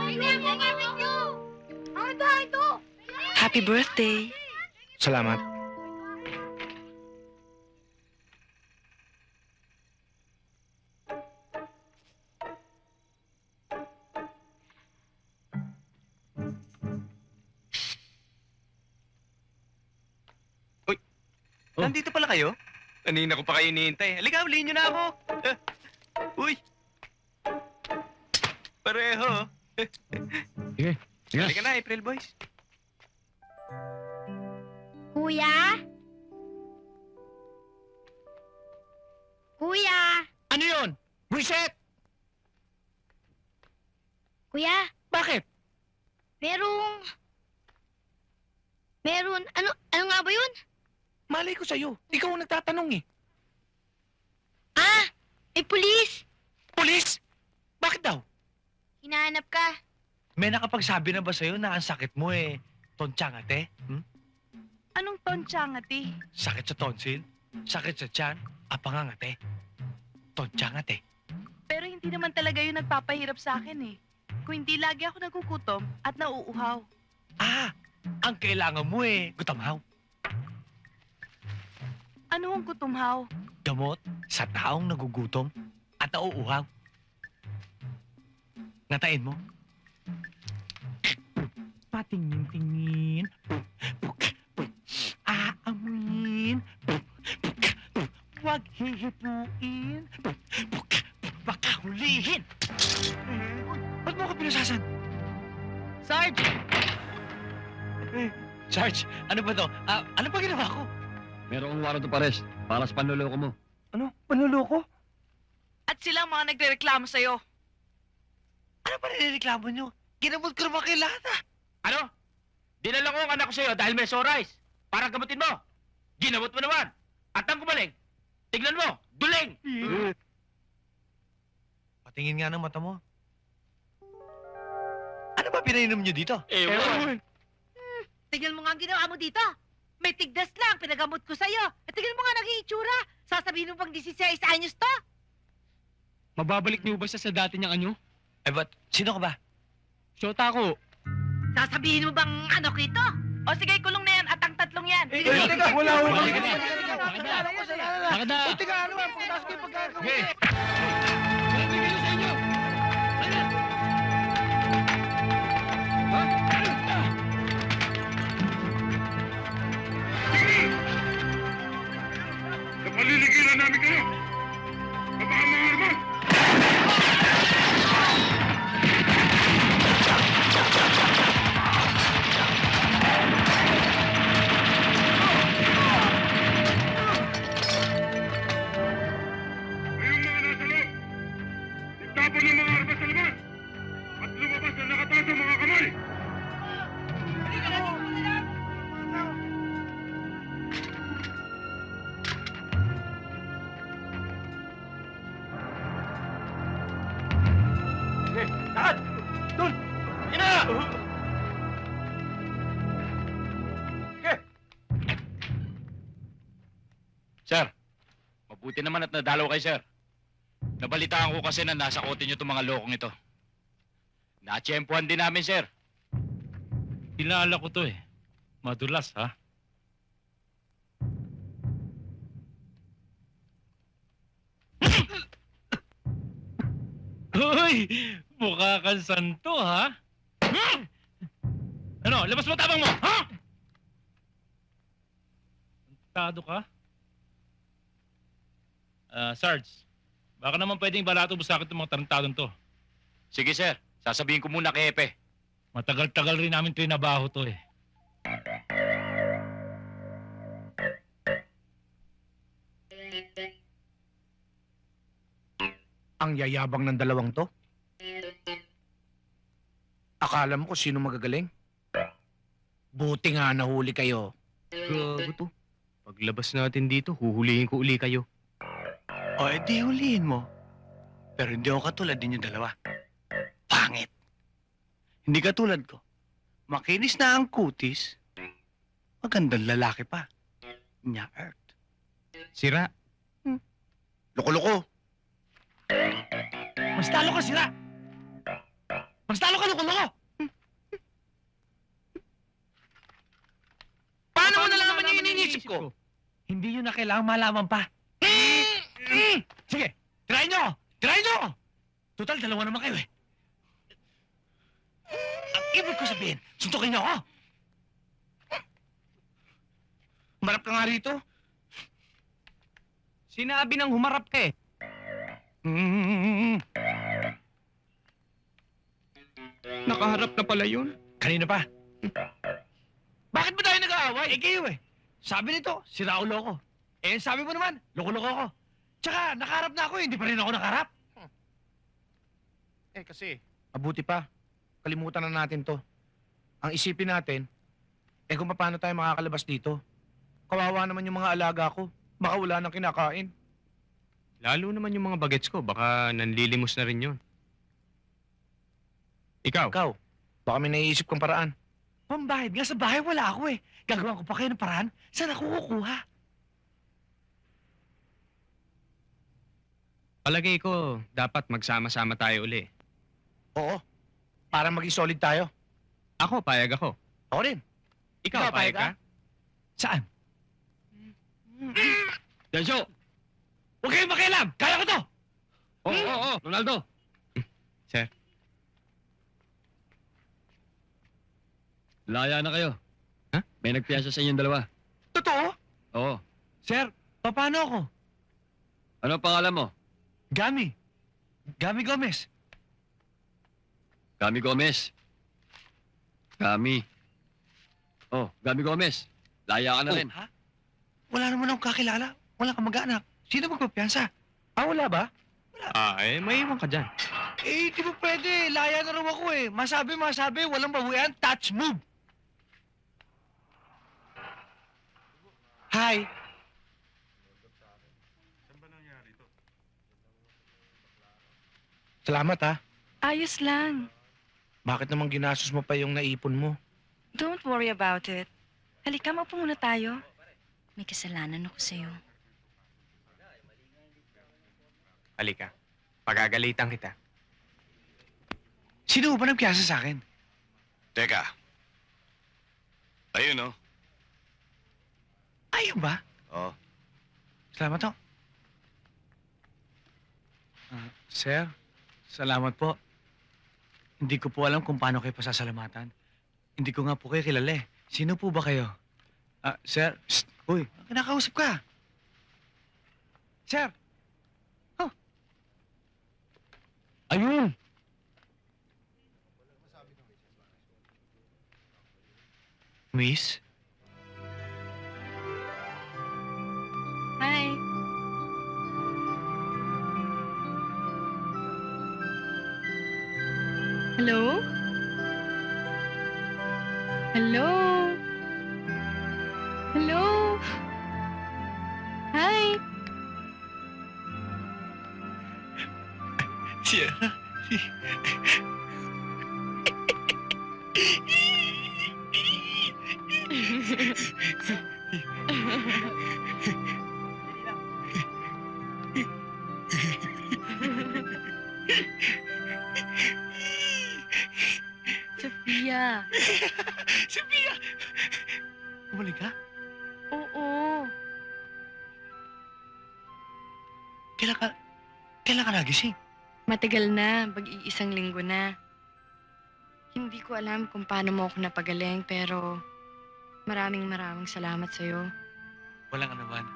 Hingin mo! Ito! Happy birthday! Salamat. Nandito pala kayo? Kanina ko pa kayo hinihintay. Halika, huliin niyo na ako. Uy! Pareho. Sige. Halika na, April Boys. Kuya? Kuya? Ano yun? Buiset! Kuya? Bakit? Meron, ano nga ba yun? Malay ko sa'yo. Ikaw ang nagtatanong eh. May pulis! Pulis! Bakit daw? Hinahanap ka. May nakapagsabi na ba sa'yo na ang sakit mo eh, tonsyangate? Anong tonsyangati? Sakit sa tonsil? Sakit sa tiyan? Apangangate? Tonsyangate? Pero hindi naman talaga yun nagpapahirap sa akin eh. Kung hindi lagi ako nagugutom at nauuhaw. Ang kailangan mo eh, gutamhaw. Ano ang kutumhaw? Gamot sa taong nagugutom at nauuhaw. Ngatain mo. Patingin-tingin. Aamuin. Huwag hihipuin. Baka hulihin. Ba't mo ko pinasasan? Sarge! Sarge, ano ba to? Ano ba ginawa ko? Merong warrant of arrest para sa panluloko mo. Ano? Panluloko? At sila ang mga nagrereklamo sa'yo. Ano ba nireklamo nyo? Ginamot ko naman kayo lahat Ano? Dinala ko ang anak ko sa'yo dahil may sorice. Para gamutin mo. Ginamot mo naman. At ang gumaling, tignan mo, duling! Patingin nga ng mata mo. Ano ba pinainom niyo dito? Ewan. Tingnan mo nga ang ginawa mo dito. May tigdas lang, pinagamot ko sa'yo. At tingnan mo nga naging itsura. Sasabihin mo pang 16 anyos to? Mababalik niyo ba siya sa dati niyang anyo? Eh, ba't? Sino ka ba? Shota ko. Sasabihin mo bang ano ko ito? O sige, kulong na yan at ang tatlong yan. Teka, wala. Bakit na? Teka, ano ba? Pagkatapos ko yung pagkakawin. Okay. Bibigyan niyo sa inyo. Ano? Napaliligilan namin kayo! Baba ang mga armas! Kayong mga nasa loob, itapon ng mga armas sa labas at lumabas na nakataas ang mga kamay! Sir, mabuti naman at nadalaw kay sir. Nabalitaan ko kasi na nasa kote niyo itong mga lokong ito. Natsyempuhan din namin, sir. Kilala ko to eh. Madulas, ha? Hoy! Mukha kang santo, ha? Ano? Labas mo tabang mo, ha? Santado ka? Sarge, baka naman pwedeng balato mo sa akin itong mga tarantadong to. Sige, sir. Sasabihin ko muna kay Epe. Matagal-tagal rin namin trinabaho to eh. Ang yayabang ng dalawang to. Akala mo kung sino magagaling? Buti nga nahuli kayo. Gago to. Paglabas natin dito, huhulihin ko uli kayo. O, edi huliin mo. Pero hindi ako katulad din yung dalawa. Pangit. Hindi katulad ko. Makinis na ang kutis. Magandang lalaki pa. Nya Earth. Sira. Loko-loko. Mas talo ka, sira! Mas talo ka, loko-loko! Paano mo nalaman yung iniisip ko? Hindi yun na kailangang malaman pa. Sige, try nyo! Try nyo! Total, dalawa naman kayo eh. Ang ibig ko sabihin, suntukin nyo ako! Marap ka nga rito. Sinabi nang humarap ka eh. Nakaharap na pala yun. Kanina pa. Bakit ba tayo nag-aaway? Eh kayo eh. Sabi nito, si Raulo ko. Eh sabi mo naman, loko-loko ko. Tsaka nakaharap na ako eh, hindi pa rin ako nakaharap. Eh kasi, mabuti pa. Kalimutan na natin to. Ang isipin natin, eh kung paano tayo makakalabas dito. Kawawa naman yung mga alaga ko. Baka wala nang kinakain. Lalo naman yung mga bagets ko, baka nanlilimos na rin yun. Ikaw? Ikaw, baka may naiisip kang paraan. Pambahid nga sa bahay, wala ako eh. Gagawa ko pa kayo ng paraan, saan ako kukuha? Palagay ko, dapat magsama-sama tayo uli. Oo, para maging solid tayo. Ako, payag ako. Ako rin. Ikaw, payag ka? Saan? Densyo! Huwag kayong makialam! Kaya ko to! Oo, Ronaldo! Sir? Laya na kayo. Ha? May nagpiyasa sa inyong dalawa. Totoo? Oo. Sir, paano ako? Ano ang pangalan mo? Gami. Gami Gomez. Gami Gomez. Gami. Oh, Gami Gomez. Laya ka na rin. Ha? Wala naman akong kakilala. Wala kang mag-anak. Sino magpapiyansa? Ah, wala ba? Eh, may iwan ka dyan. Eh, di ba pwede? Laya na raw ako eh. Masabi, walang bawian, touch move. Hi. Salamat ha. Ayos lang. Bakit naman ginastos mo pa yung naipon mo? Don't worry about it. Halika, maupo muna tayo. May kasalanan ako sa'yo. Halika. Pagagalitan kita. Sino ba nagpiyasa sa akin? Teka. Ayun, oh. Ayun ba? Oh. Salamat ho. Sir, salamat po. Hindi ko po alam kung paano kayo pasasalamatan. Hindi ko nga po kayo kilala eh. Sino po ba kayo? Sir, psst, uy, kinakausap ka. Sir. Oh. Ayun! Miss? Hi. Hello? Hello? Hello? Hi. Siya. Sophia. Sophia! Bumalik ka? Oo. Kailan ka nagising? Matagal na, mag-iisang linggo na. Hindi ko alam kung paano mo ako napagaling, pero maraming salamat sa'yo. Walang anuman.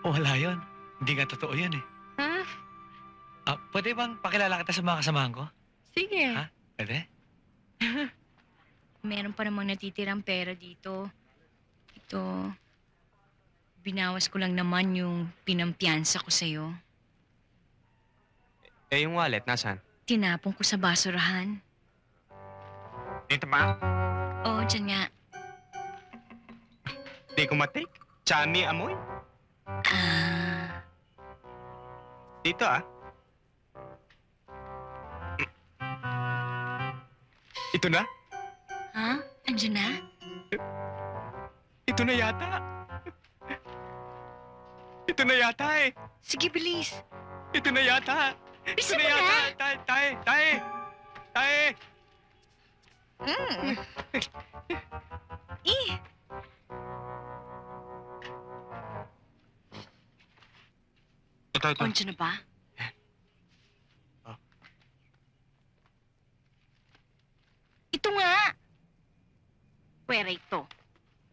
Wala yun. Hindi nga totoo yun eh. Ha? Pwede bang pakilala kita sa mga kasamahan ko? Sige. Ha? Pwede? Meron pa namang natitirang pera dito. Ito, binawas ko lang naman yung pinampiyansa ko sa'yo. Eh, yung wallet, nasaan? Tinapon ko sa basurahan. Dito pa? Oo, dyan nga. Di ko matik. Chami amoy. Dito ah. Ito na? Ha? Andiyan na? Ito na yata. Ito na yata eh. Sige, bilis. Ito na yata. Bisa Ito na mo yata. na. Tae. Ito. Andiyan na ba? Ito nga! Pwera ito.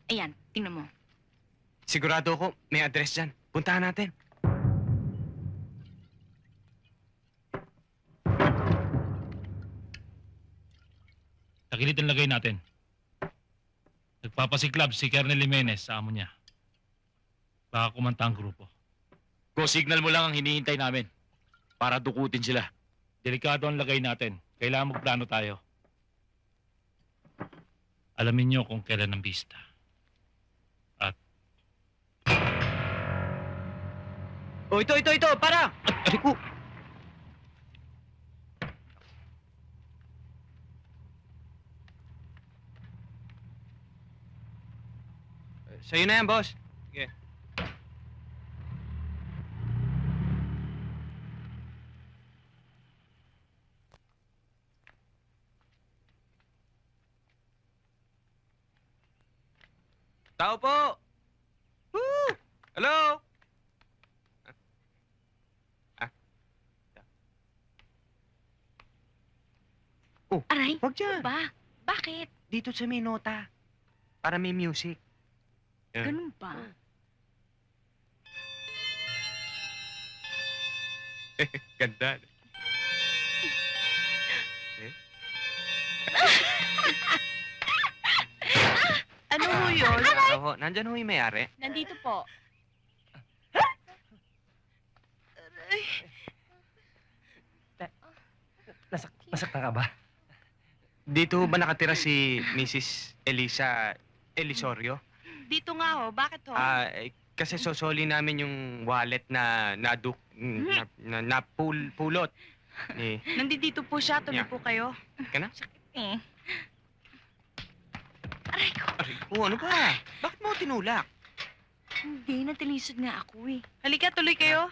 Ayan, tingnan mo. Sigurado ako may address dyan. Puntahan natin. Takilid ang lagay natin. Nagpapasiklab si Colonel Jimenez sa amo niya. Baka kumanta ang grupo. Go, signal mo lang ang hinihintay namin. Para dukutin sila. Delikado ang lagay natin. Kailangan magplano tayo. Alamin niyo kung kailan ang bista. At... Oh, ito! Para! Ariku! Sa'yo na yan, boss. Sige. Tao po! Woo! Hello? Oh, Aray, wag dyan. ba? Bakit? Dito sa may nota. Para may music. Yan. Ganun ba? Ganda. Ano ho yun? Ako, nandyan ho yung may-ari. Nandito po. Nasaktan ka ba? Dito ba nakatira si Mrs. Elisa Elisorio? Dito nga ho, bakit ho? Kasi sosoli namin yung wallet na pulot. Nandito po siya, tuloy Yeah. po kayo. Ka na? Aray ko. Aray ko, ano ba? Bakit mo tinulak? Hindi, natilisod nga ako eh. Halika, tuloy kayo.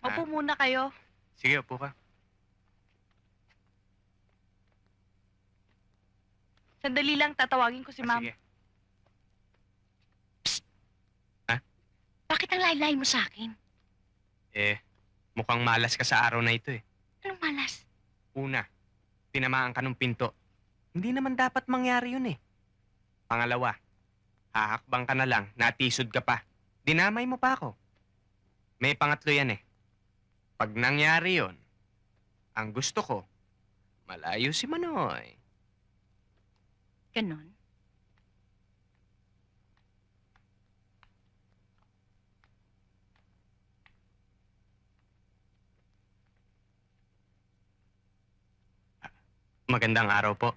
Opo muna kayo. Sige, upo ka. Sandali lang, tatawagin ko si ma'am. Sige. Bakit ang laylay mo sa akin? Mukhang malas ka sa araw na ito eh. Anong malas? Una, tinamaan ka ng pinto. Hindi naman dapat mangyari yun eh. Pangalawa, hahakbang ka na lang, natisod ka pa. Dinamay mo pa ako. May pangatlo yan eh. Pag nangyari yon, ang gusto ko, malayo si Manoy. Ganon. Magandang araw po.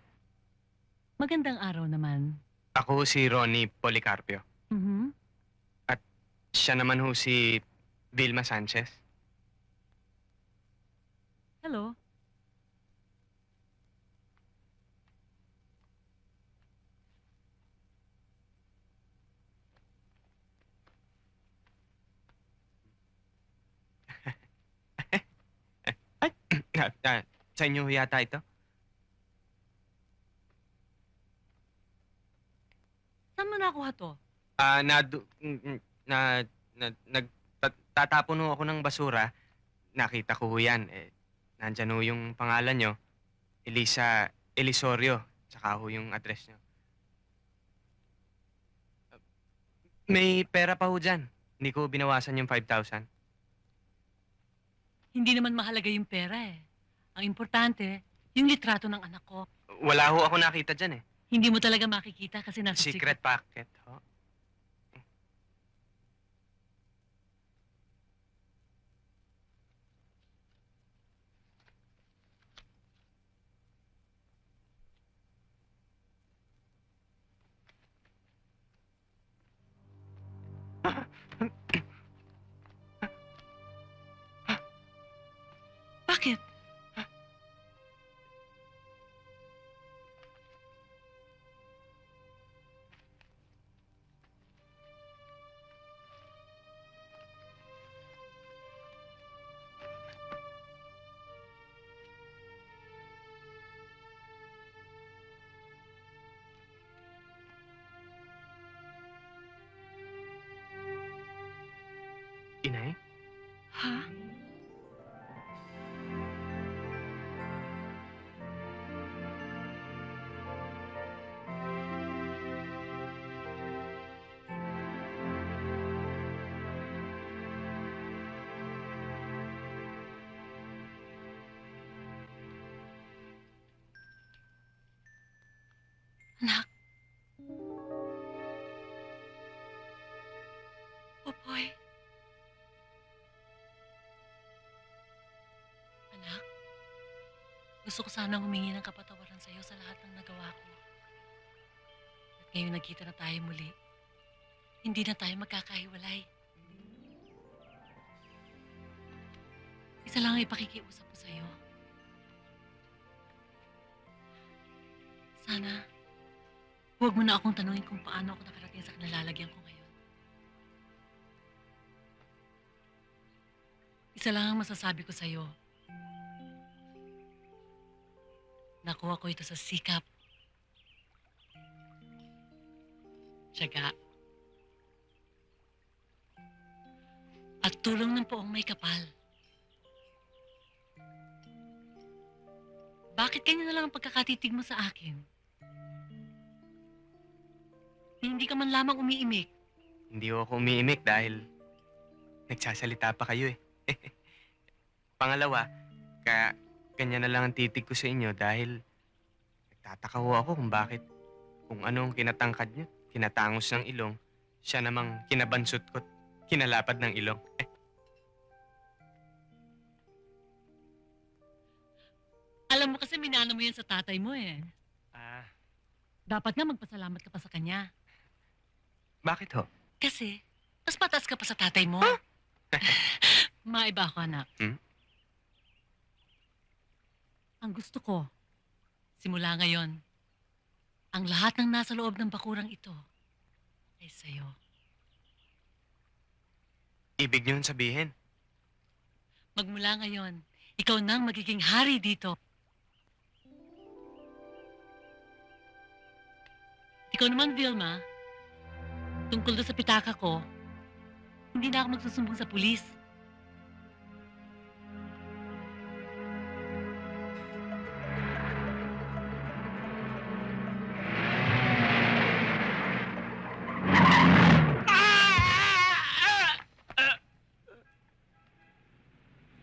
Magandang araw naman. Ako si Ronnie Policarpio. Mhm. Siya naman ho si Vilma Sanchez. Hello. Sa inyo ho yata ito? Saan mo nakuha to? Nagtatapon ho ako ng basura. Nakita ko ho yan. Nandyan ho yung pangalan nyo. Elisa Elisorio. Tsaka ho yung address nyo. May pera pa ho dyan. Hindi ko binawasan yung 5,000. Hindi naman mahalaga yung pera eh. Ang importante, yung litrato ng anak ko. Wala ho ako nakita dyan eh. Hindi mo talaga makikita kasi nasa Secret packet ho. Bakit? Inay? Ha? Anak. Popoy. Anak, gusto ko sanang humingi ng kapatawaran sa iyo sa lahat ng nagawa ko. At ngayon nagkita na tayo muli, hindi na tayo magkakahiwalay. Isa lang ang ipakikiusap ko sa iyo. Sana, huwag mo na akong tanungin kung paano ako nakarating sa kinalalagyan ko ngayon. Isa lang ang masasabi ko sa'yo. Nakuha ko ito sa sikap, tiyaga, at tulong ng poong may kapal. Bakit ganyan na lang ang pagkakatitig mo sa akin? Hindi ka man lamang umiimik. Hindi ho ako umiimik dahil nagsasalita pa kayo eh. Pangalawa, kaya ganyan na lang ang titig ko sa inyo dahil Nagtataka ho ako kung anong kinatangkad niyo, kinatangos ng ilong, siya namang kinabansot ko't kinalapad ng ilong. Alam mo kasi minana mo yan sa tatay mo eh. Dapat nga magpasalamat ka pa sa kanya. Bakit ho? Kasi, mas patas ka pa sa tatay mo. Maiba ako, anak. Ang gusto ko, simula ngayon, ang lahat ng nasa loob ng bakurang ito ay sa'yo. Ibig niyon sabihin? Magmula ngayon, ikaw nang magiging hari dito. Ikaw naman, Vilma, tungkol doon sa pitaka ko, hindi na ako magsusumbong sa pulis.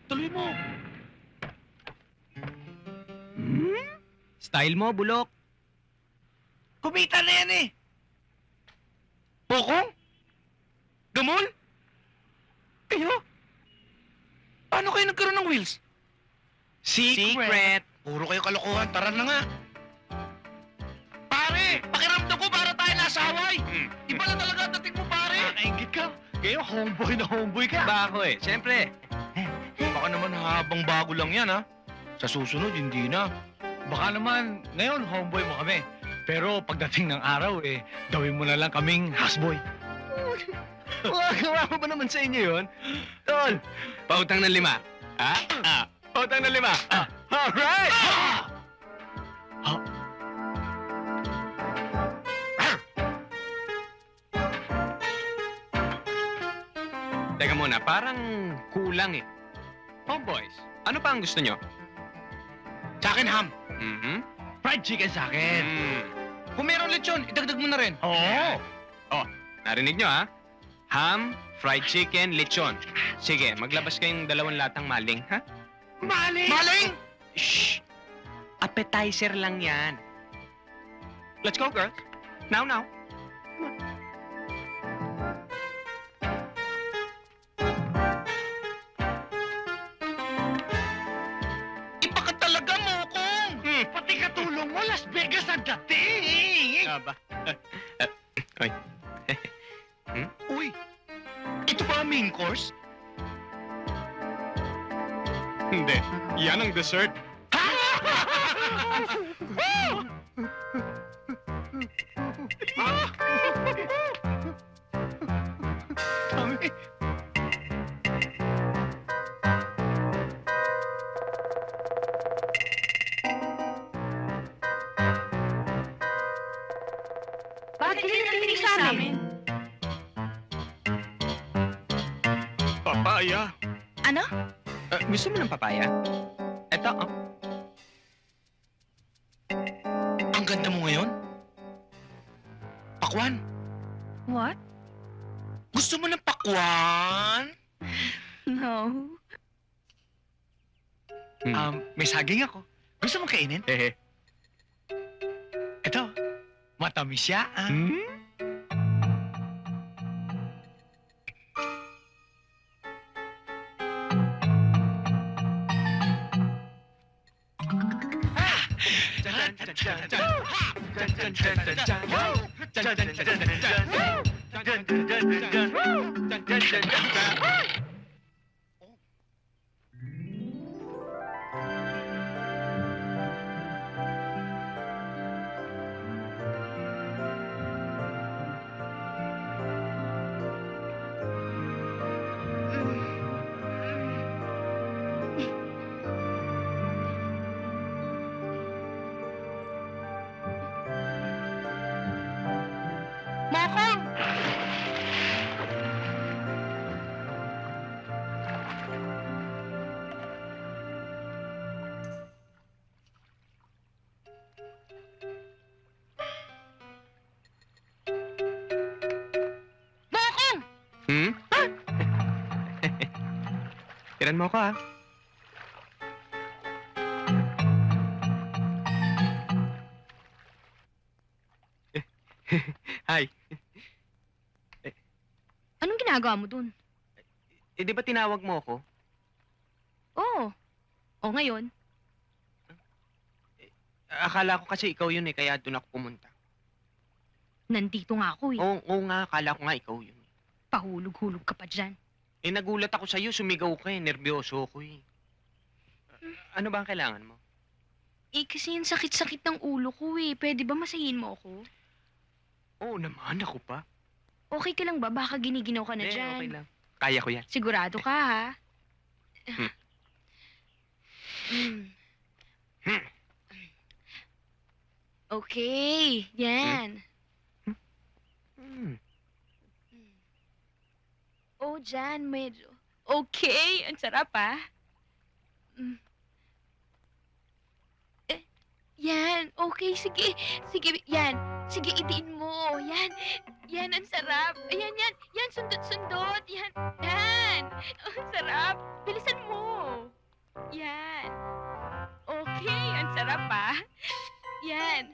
Tuloy mo! Style mo, bulok. Kumita na yan eh! Pokong? Gamol? Kayo? Paano kayo nagkaroon ng wheels? Secret! Puro kayo kalokohan, tara na nga. Pare, pakiramdam ko para tayo nasa Hawaii. Iba na talaga dating mo, pare. Nakaingit ka. Kayo, homeboy na homeboy ka. Ba ako eh, siyempre. Baka naman habang bago lang yan, ha? Sa susunod, hindi na. Baka naman, ngayon, homeboy mo kami. Pero pagdating ng araw, gawin mo na lang kaming houseboy. Gawa ko ba naman sa inyo yun? Tol, pautang ng 5. Ha? Pautang ng 5. Alright! Teka muna, parang kulang eh. Homeboys, ano pa ang gusto nyo? Sa akin, ham. Fried chicken sa akin. Kung meron lechon, idagdag mo na rin. Oo. Oh, narinig nyo ha? Ham, fried chicken, lechon. Sige, maglabas kayong 2 latang maling, ha? Maling! Maling! Shh! Appetizer lang yan. Let's go, girls. Now. Iba ka talaga, Mokong! Pati katulong mo, Las Vegas ang dating! Aba. Oy. Uy, ito ba ang main course? Hindi. Yan ang dessert. Kami. Bakit hindi narinig sa amin? Papaya. Ano? Gusto mo ng papaya? Eto, oh. Ang ganda mo ngayon? Pakwan? What? Gusto mo ng pakwan? No. May saging ako. Gusto mo kainin? Ito, matamis siya. Mokong! Mokong! Tiran mo ko, ha? Hi. Anong ginagawa mo dun? Eh, di ba tinawag mo ako? Oo. O ngayon? Akala ko kasi ikaw yun eh, kaya doon ako pumunta. Nandito nga ako eh. Oo nga, akala ko nga ikaw yun. Pahulog-hulog ka pa dyan. Eh, nagulat ako sa'yo, sumigaw ka eh, nervyoso ako eh. Ano ba ang kailangan mo? Eh, kasi yung sakit-sakit ng ulo ko eh. Pwede ba masahin mo ako? Oo naman, ako pa. Okay ka lang ba? Baka giniginaw ka na Hindi, dyan. okay lang. Kaya ko yan. Sigurado ka, ha? Okay, yan. Oh, dyan, medyo. Okay, ang sarap, ha? Yan, okay, sige. Sige, yan. Sige, itiin mo. Yan, yan, ang sarap. Ayan, yan. Yan, sundot-sundot. Yan, yan. Ang sarap. Bilisan mo. Yan. Okay, ang sarap, ha? Yan.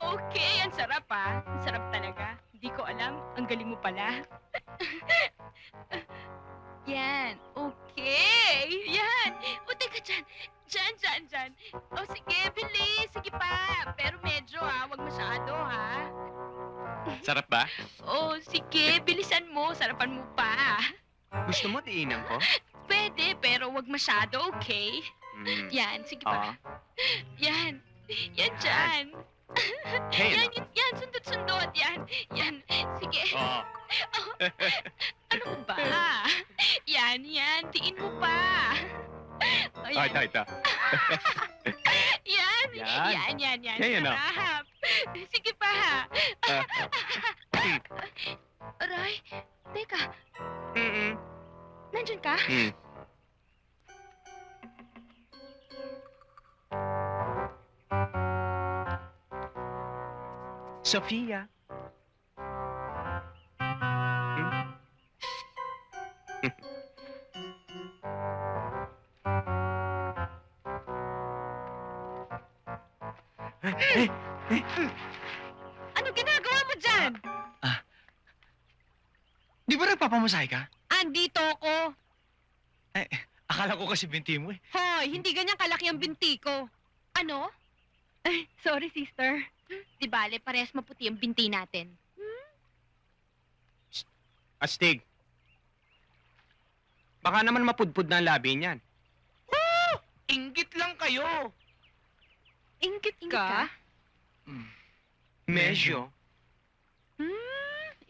Okay, ang sarap, ha? Ang sarap talaga. Hindi ko alam. Ang galing mo pala. Yan. Okay. Yan. O, teka dyan. Dyan. O, sige, bilis. Sige pa. Pero medyo, ha? Huwag masyado, ha? Sarap ba? O, sige. Bilisan mo. Sarapan mo pa. Gusto mo diinan ko? Pwede, pero huwag masyado, okay? Yan. Sige pa. Yan. Yan dyan. Hey, Yan. Sundot-sundot. Yan. Sige. Oo. Ano ba? Yan. Diin mo pa. Ayan. Ito. Yan. Yan, oh. Sarap. Sige pa. Aray, teka. Nandyan ka? Sofia. Ano ginagawa mo dyan? Di ba nagpapamasahe ka? Andito ako. Akala ko kasi binti mo eh. Hoy, hindi ganyan kalaki ang binti ko. Ano? Ay, sorry, sister. Di bale, parehas maputi ang binti natin. Astig. Baka naman mapudpud na ang labi niyan. Inggit lang kayo. Ingit ka? Medyo.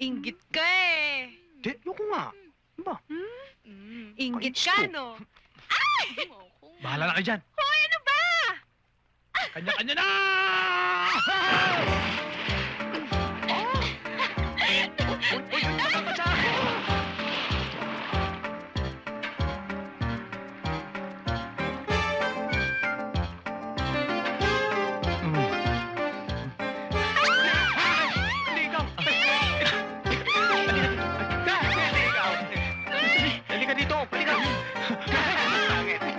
Ingit ka eh. Di, yoko nga. Ba? Ingit Ayos ka, to. no? Bahala na kayo dyan. Hoy, ano ba? Kanya-kanya na! Halika dito. Halika.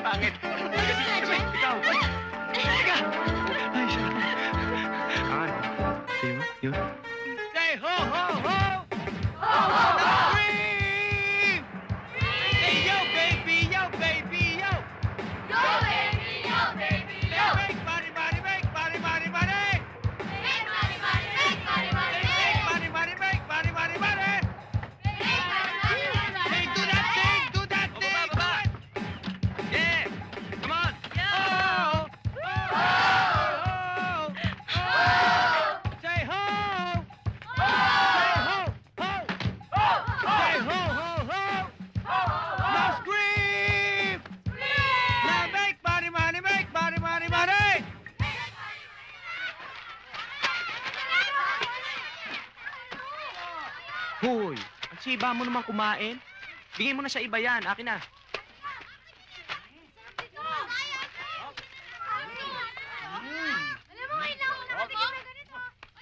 Pangit. Halika dito. Ikaw. Halika. Ay, sarap. Yun. Say ho, ho, ho! Ho, ho, ho! Scream! Say yo, baby, yo, baby, yo! Yo, baby, yo, baby, yo! Make money, money, make money, money, money! Make money, money, make money, money! Make money, money, make money, money, money! Make money, money, make money, Hey, do that thing, do that thing! Baba. Yeah. Come on. Ho! Ho! Ho! Say ho! Say ho! Ho! Say ho, ho, ho! Now scream! Now make money, money, make money, money, money! Hoy, ang siba mo naman kumain. Bigay mo na sa iba yan. Akin na.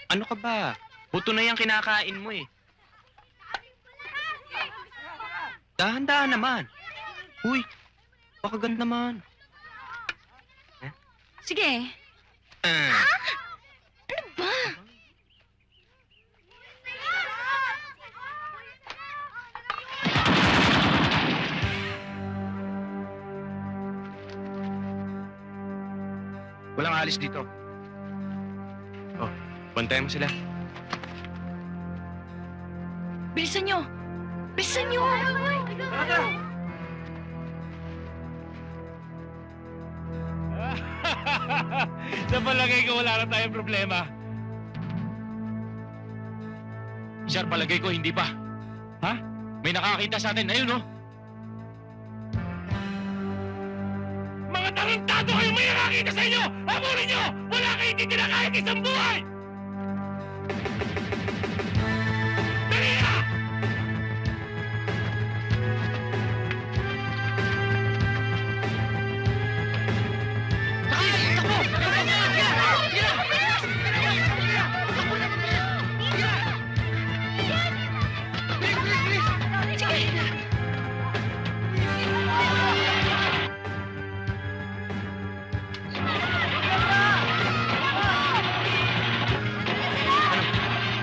Ano ka ba? Buto na yung kinakain mo eh. Dahan-dahan naman. Uy, pakagat naman. Sige. Ah. Ano ba? aalis dito. Bantayan mo sila. Bilisan nyo! Bilisan nyo! Sa palagay ko, wala na tayong problema. Sir, palagay ko, hindi pa. Ha? May nakakita sa atin. Ayun, oh. Mga tarantado kayo may nakakita sa inyo! Habulin nyo! Wala kayo hindi kahit isang buhay! Dali na!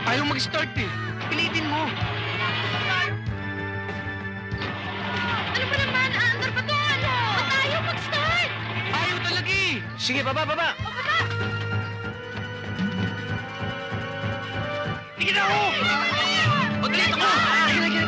Ayaw mag-start eh. Pilitin mo. Ano ba naman? Aandar pa to, ano? Ba't ayaw mag-start? Ayaw talaga eh. Sige, baba. Sige na ako! O, dali ako! Sige.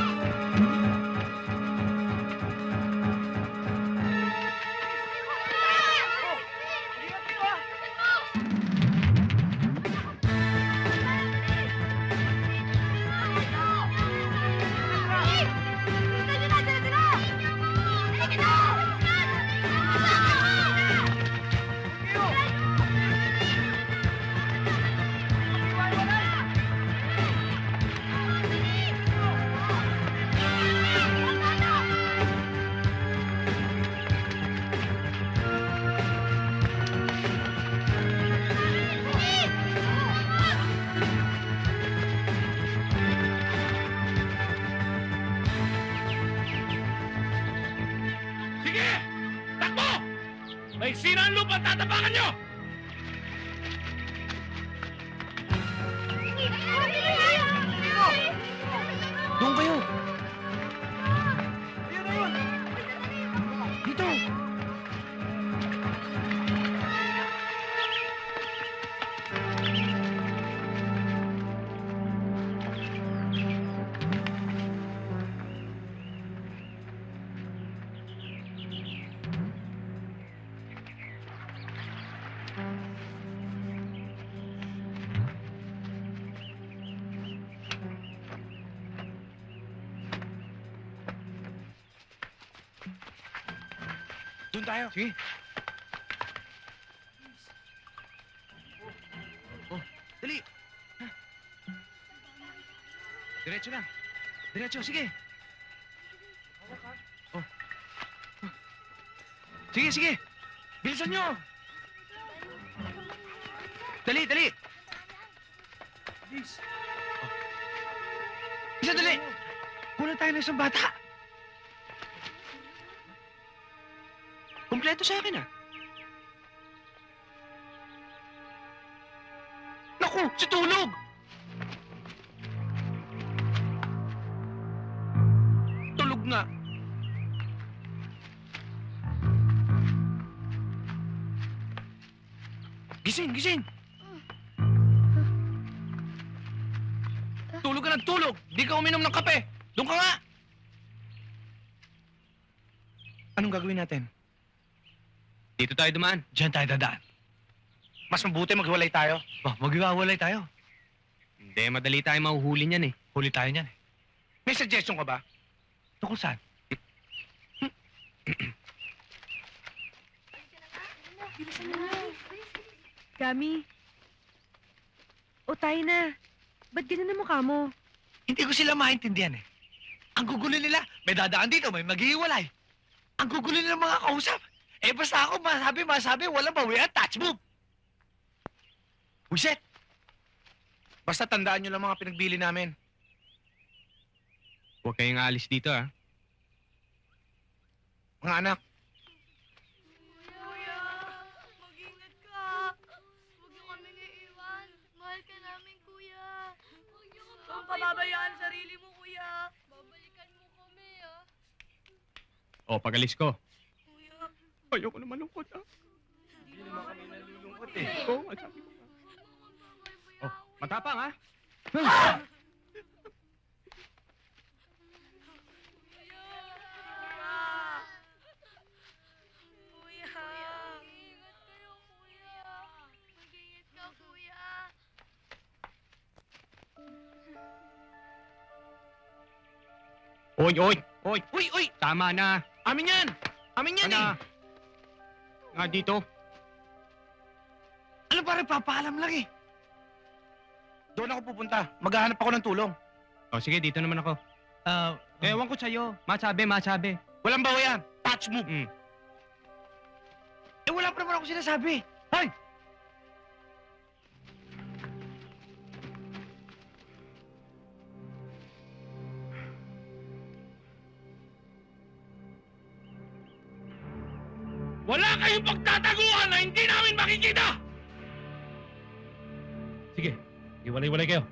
Sige! Takbo! Maiksi na ang lupa at tatapakan nyo! Doon kayo. Dito. Doon tayo. Sige. Dali. Diretso lang. Diretso, sige. Sige. Bilisan nyo. Dali. Isa, dali. Kulang tayo ng isang bata. Kumpleto sa akin, ah. Naku, si Tulog! Tulog nga. Gising! Tulog ka ng tulog! Di ka uminom ng kape! Doon ka nga! Anong gagawin natin? Dito tayo dumaan. Diyan tayo dadaan. Mas mabuti maghiwalay tayo. Maghiwalay tayo. Hindi, madali tayo mahuhuli niyan eh. Huli tayo niyan. May suggestion ka ba? Tungkol saan? Gami. O tayo na. Ba't ganun ang mukha mo? Hindi ko sila maintindihan eh. Ang gugulo nila, may dadaan dito, may maghihiwalay. Ang gugulo nila mga kausap. Eh basta ako masabi, walang bawian, touch move. Buset! Basta tandaan nyo lang mga pinagbili namin. Huwag kayong aalis dito, ah. Mga anak, Kuya, mag-ingat ka. Huwag niyo kami iiwan. Mahal ka namin, kuya. Huwag niyo kami pababayaan sarili mo, kuya. Babalikan mo kami, ah. O, pag-alis ko. Kuya, Ayoko na malungkot, ah. hindi naman kami nalulungkot. malungkot eh. Oo, sabi ko. Oh, matapang ha? Oy, oy, oy, Uy, uy! tama na. Amin yan! Amin yan Ano? Nga dito. Ano pare, papaalam lang eh. Doon ako pupunta. Maghahanap ako ng tulong. Oh, sige, dito naman ako. Ewan ko sa'yo. Masabi. Walang bawa yan. Touch move. Eh wala pa naman ako sinasabi. Hoy! Wala kayong pagtataguan na hindi namin makikita! Sige, iwalay-walay kayo.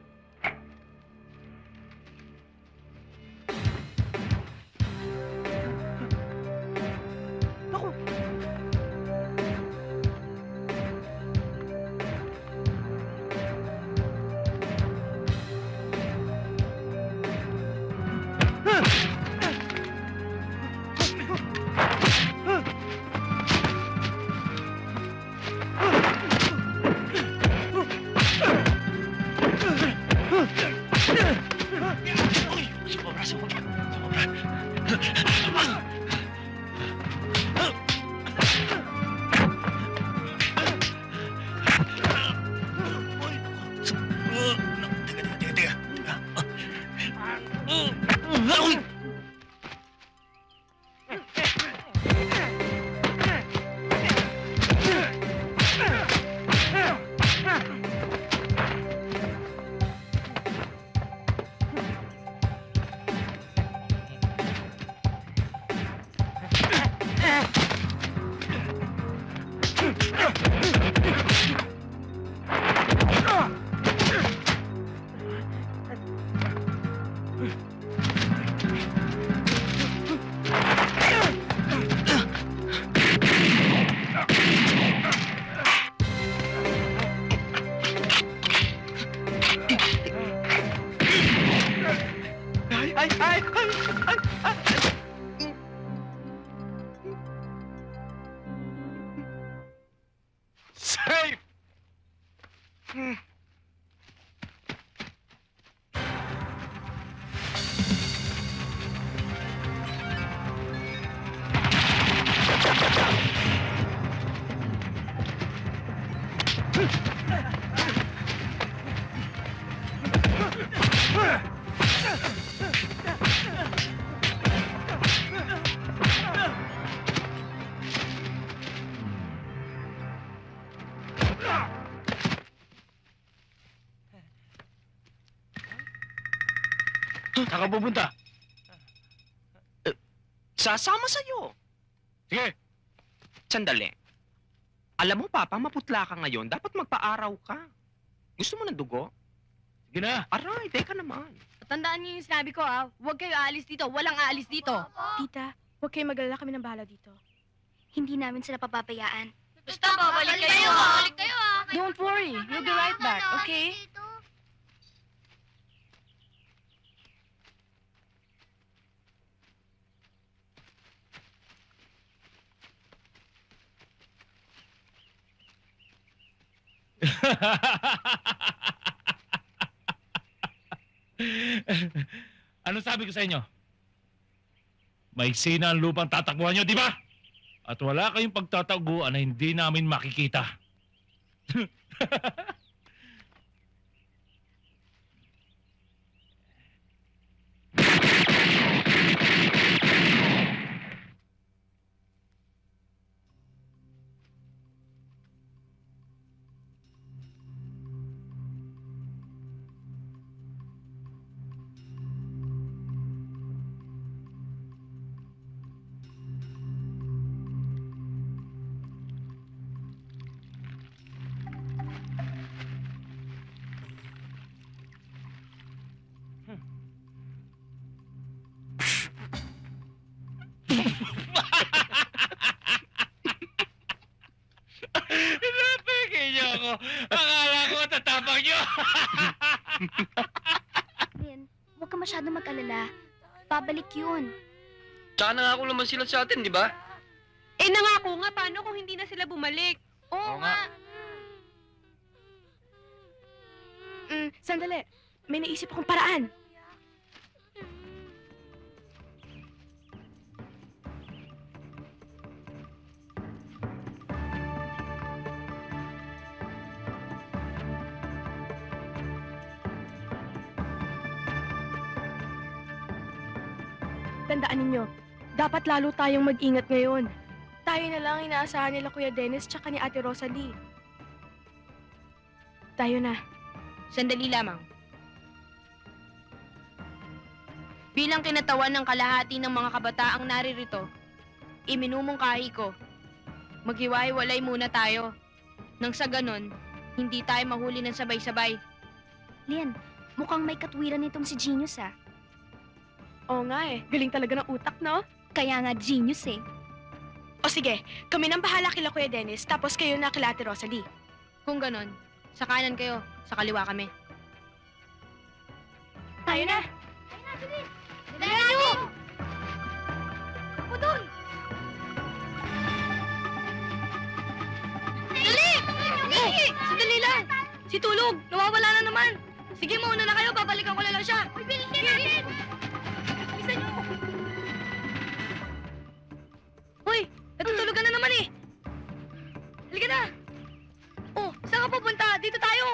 Safe! Saan ka pupunta? Sasama sa'yo. Sige. Sandali. Alam mo, Papa, maputla ka ngayon. Dapat magpa-araw ka. Gusto mo ng dugo? Sige na. Aray, teka naman. Tandaan niyo yung sinabi ko, ah. Huwag kayo aalis dito. Walang aalis dito. Tita, huwag kayo mag-alala, kami ng bahala dito. Hindi namin sila papapayaan. Basta babalik kayo, ah. Babalik kayo, ah. Don't worry, we'll be right back, okay? Ano sabi ko sa inyo? Maiksi na ang lupang tatakbuhan nyo, di ba? At wala kayong pagtataguan na hindi namin makikita. Akala ko tatapang nyo! Lin, huwag ka masyado mag-alala. Babalik yun. Tsaka nangako naman sila sa atin, di ba? Eh, nangako nga. Paano kung hindi na sila bumalik? Oo nga. Sandali. May naisip akong paraan. Tandaan ninyo, dapat lalo tayong mag-ingat ngayon. Tayo na lang inaasahan nila Kuya Dennis tsaka ni Ate Rosalie. Tayo na. Sandali lamang. Bilang kinatawan ng kalahati ng mga kabataang naririto, iminumungkahi ko, maghiwa-hiwalay muna tayo. Nang sa ganon, hindi tayo mahuli ng sabay-sabay. Lien, mukhang may katwiran nitong si Genius ah. Oo nga eh, galing talaga ng utak, no? Kaya nga genius eh. O sige, kami nang bahala kila Kuya Dennis, tapos kayo na kila Ate Rosalie. Kung ganon, sa kanan kayo, sa kaliwa kami. Tayo na! Dali nyo! Pudol! Dali! Dali! Sandali lang! Si Tulog, nawawala na naman! Sige, mauna na kayo, babalikan ko na lang siya! Uy, bilisin natin! Bilisan nyo! Uy, natutulog ka na naman eh! Halika na! Oh, saan ka pupunta? Dito tayo!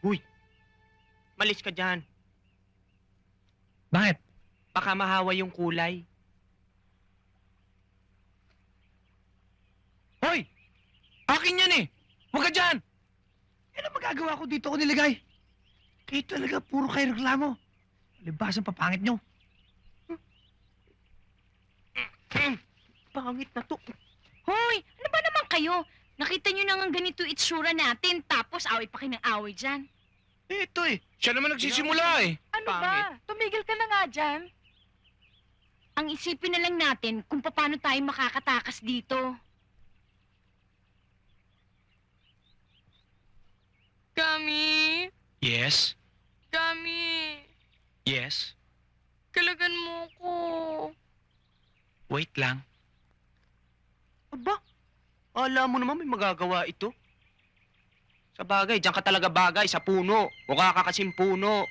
Uy! Malis ka dyan. Bakit? Baka mahawa yung kulay. Hoy! Akin yan eh! Huwag ka dyan! Ano magagawa ko dito ko nilagay? Kayo talaga, puro kayo reklamo. Libasan papangit nyo. Pangit na to. Hoy, ano ba naman kayo? Nakita nyo na nga ganito itsura natin, tapos away pa kayo ng away dyan. Ito eh. Siya naman nagsisimula eh. Ano ba? Tumigil ka na nga dyan. Ang isipin na lang natin kung paano tayo makakatakas dito. Kami! Yes? Kami! Yes? Kalagan mo ko. Wait lang. Aba, alam mo naman may magagawa ito. Sa bagay, diyan ka talaga bagay, sa puno. Mukha ka kasing puno.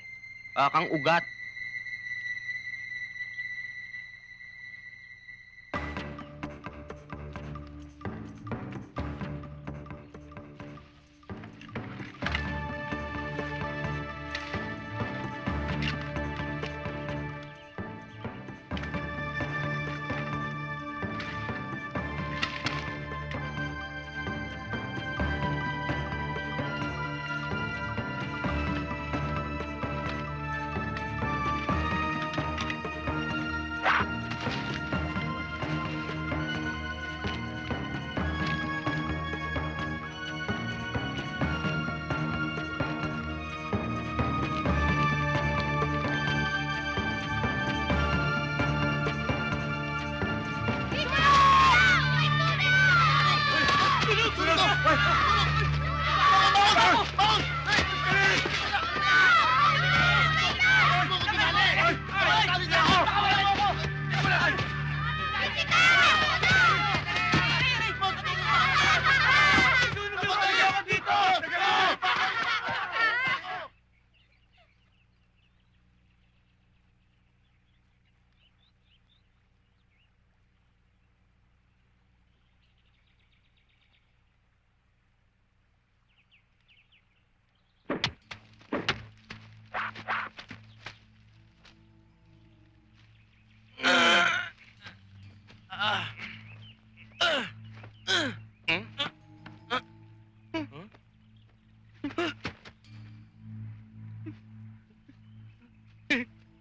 Kang ugat.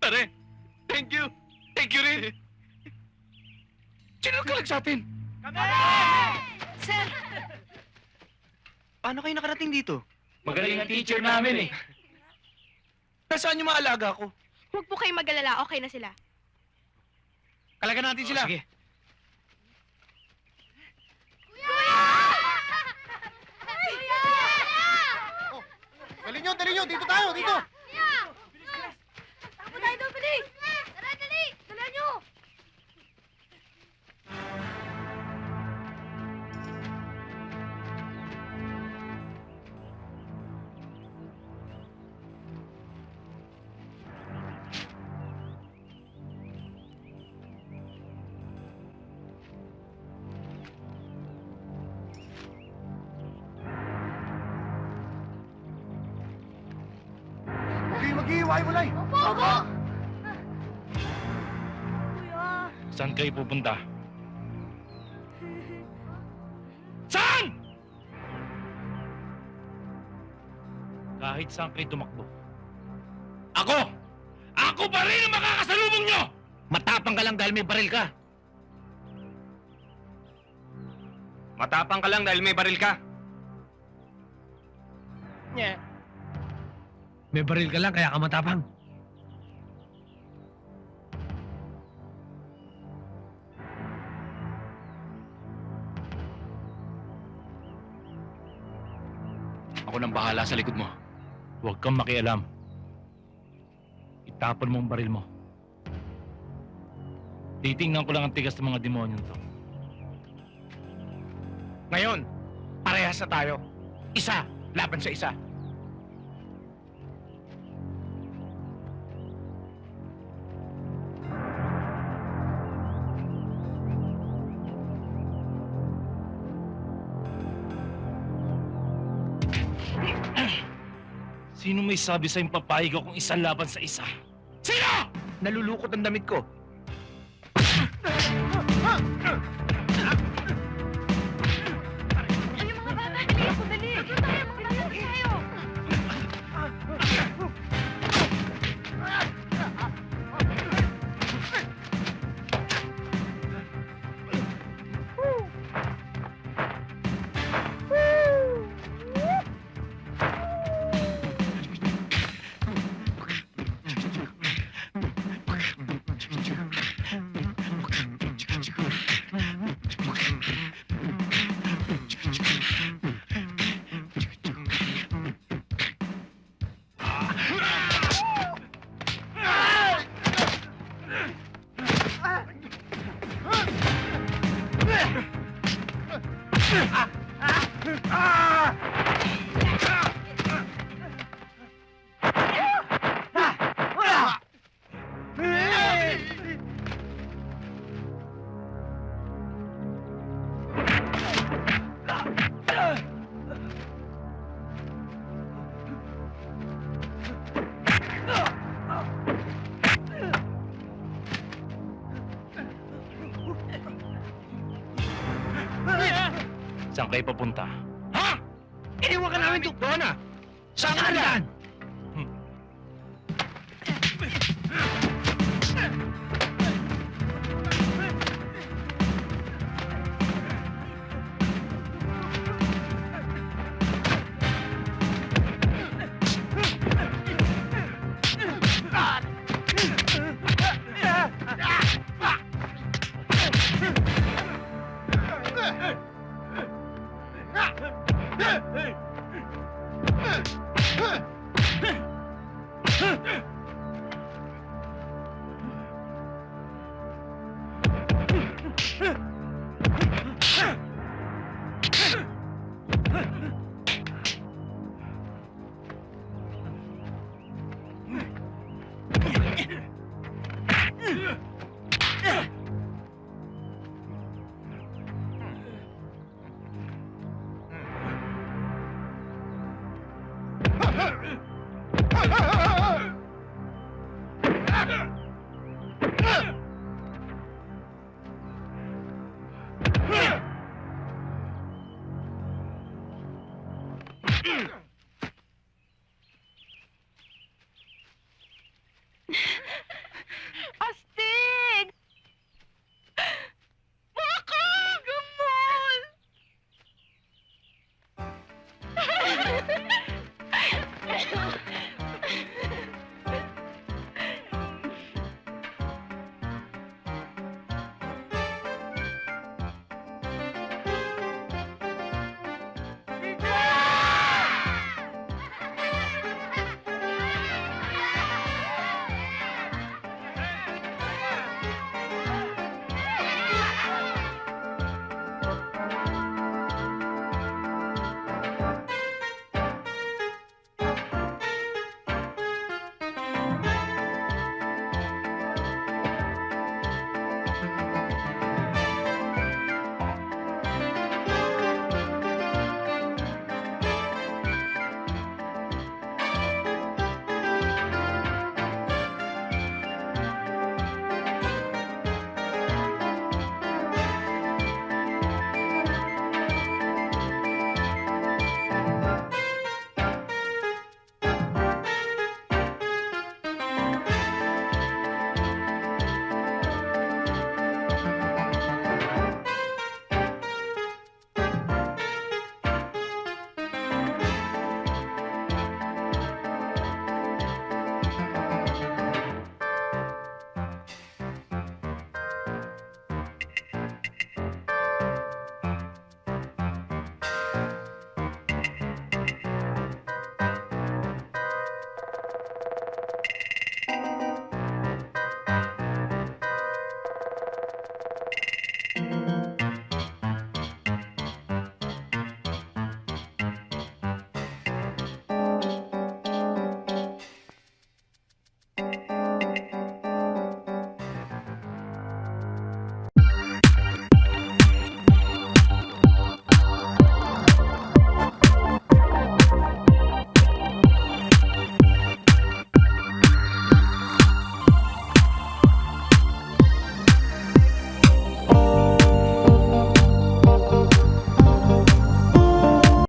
Pare, thank you. Thank you rin. Sino nagkalag sa atin? Sir! Paano kayo nakarating dito? Magaling ang teacher namin eh. Nasaan yung mga alaga ko? Huwag po kayong mag-alala, okay na sila. Kalagan natin sila. Sige. Dali nyo! Dito tayo! Dito! Takbo tayo doon, bilis! Tara, dali! Dala nyo! Huwag kayong maghihiwa-hiwalay! Opo! Saan kayo pupunta? Saan? Kahit saan kayo tumakbo. Ako! Ako pa rin ang makakasalubong nyo! Matapang ka lang dahil may baril ka. Matapang ka lang dahil may baril ka. May baril ka lang, kaya ka matapang. Ako nang bahala sa likod mo. Huwag kang makialam. Itapon mo ang baril mo. Titingnan ko lang ang tigas ng mga demonyo to. Ngayon, parehas na tayo. Isa, laban sa isa. Sino may sabi sa'yong papayag akong isang laban sa isa? Sino? Nalulukot ang damit ko. Ay, mga bata, dali ako, dali! Doon tayo, mga bata, dali tayo! Saan kayo papunta? Ha? Iniwan ka namin doon ah! Saan ka daan? Ha!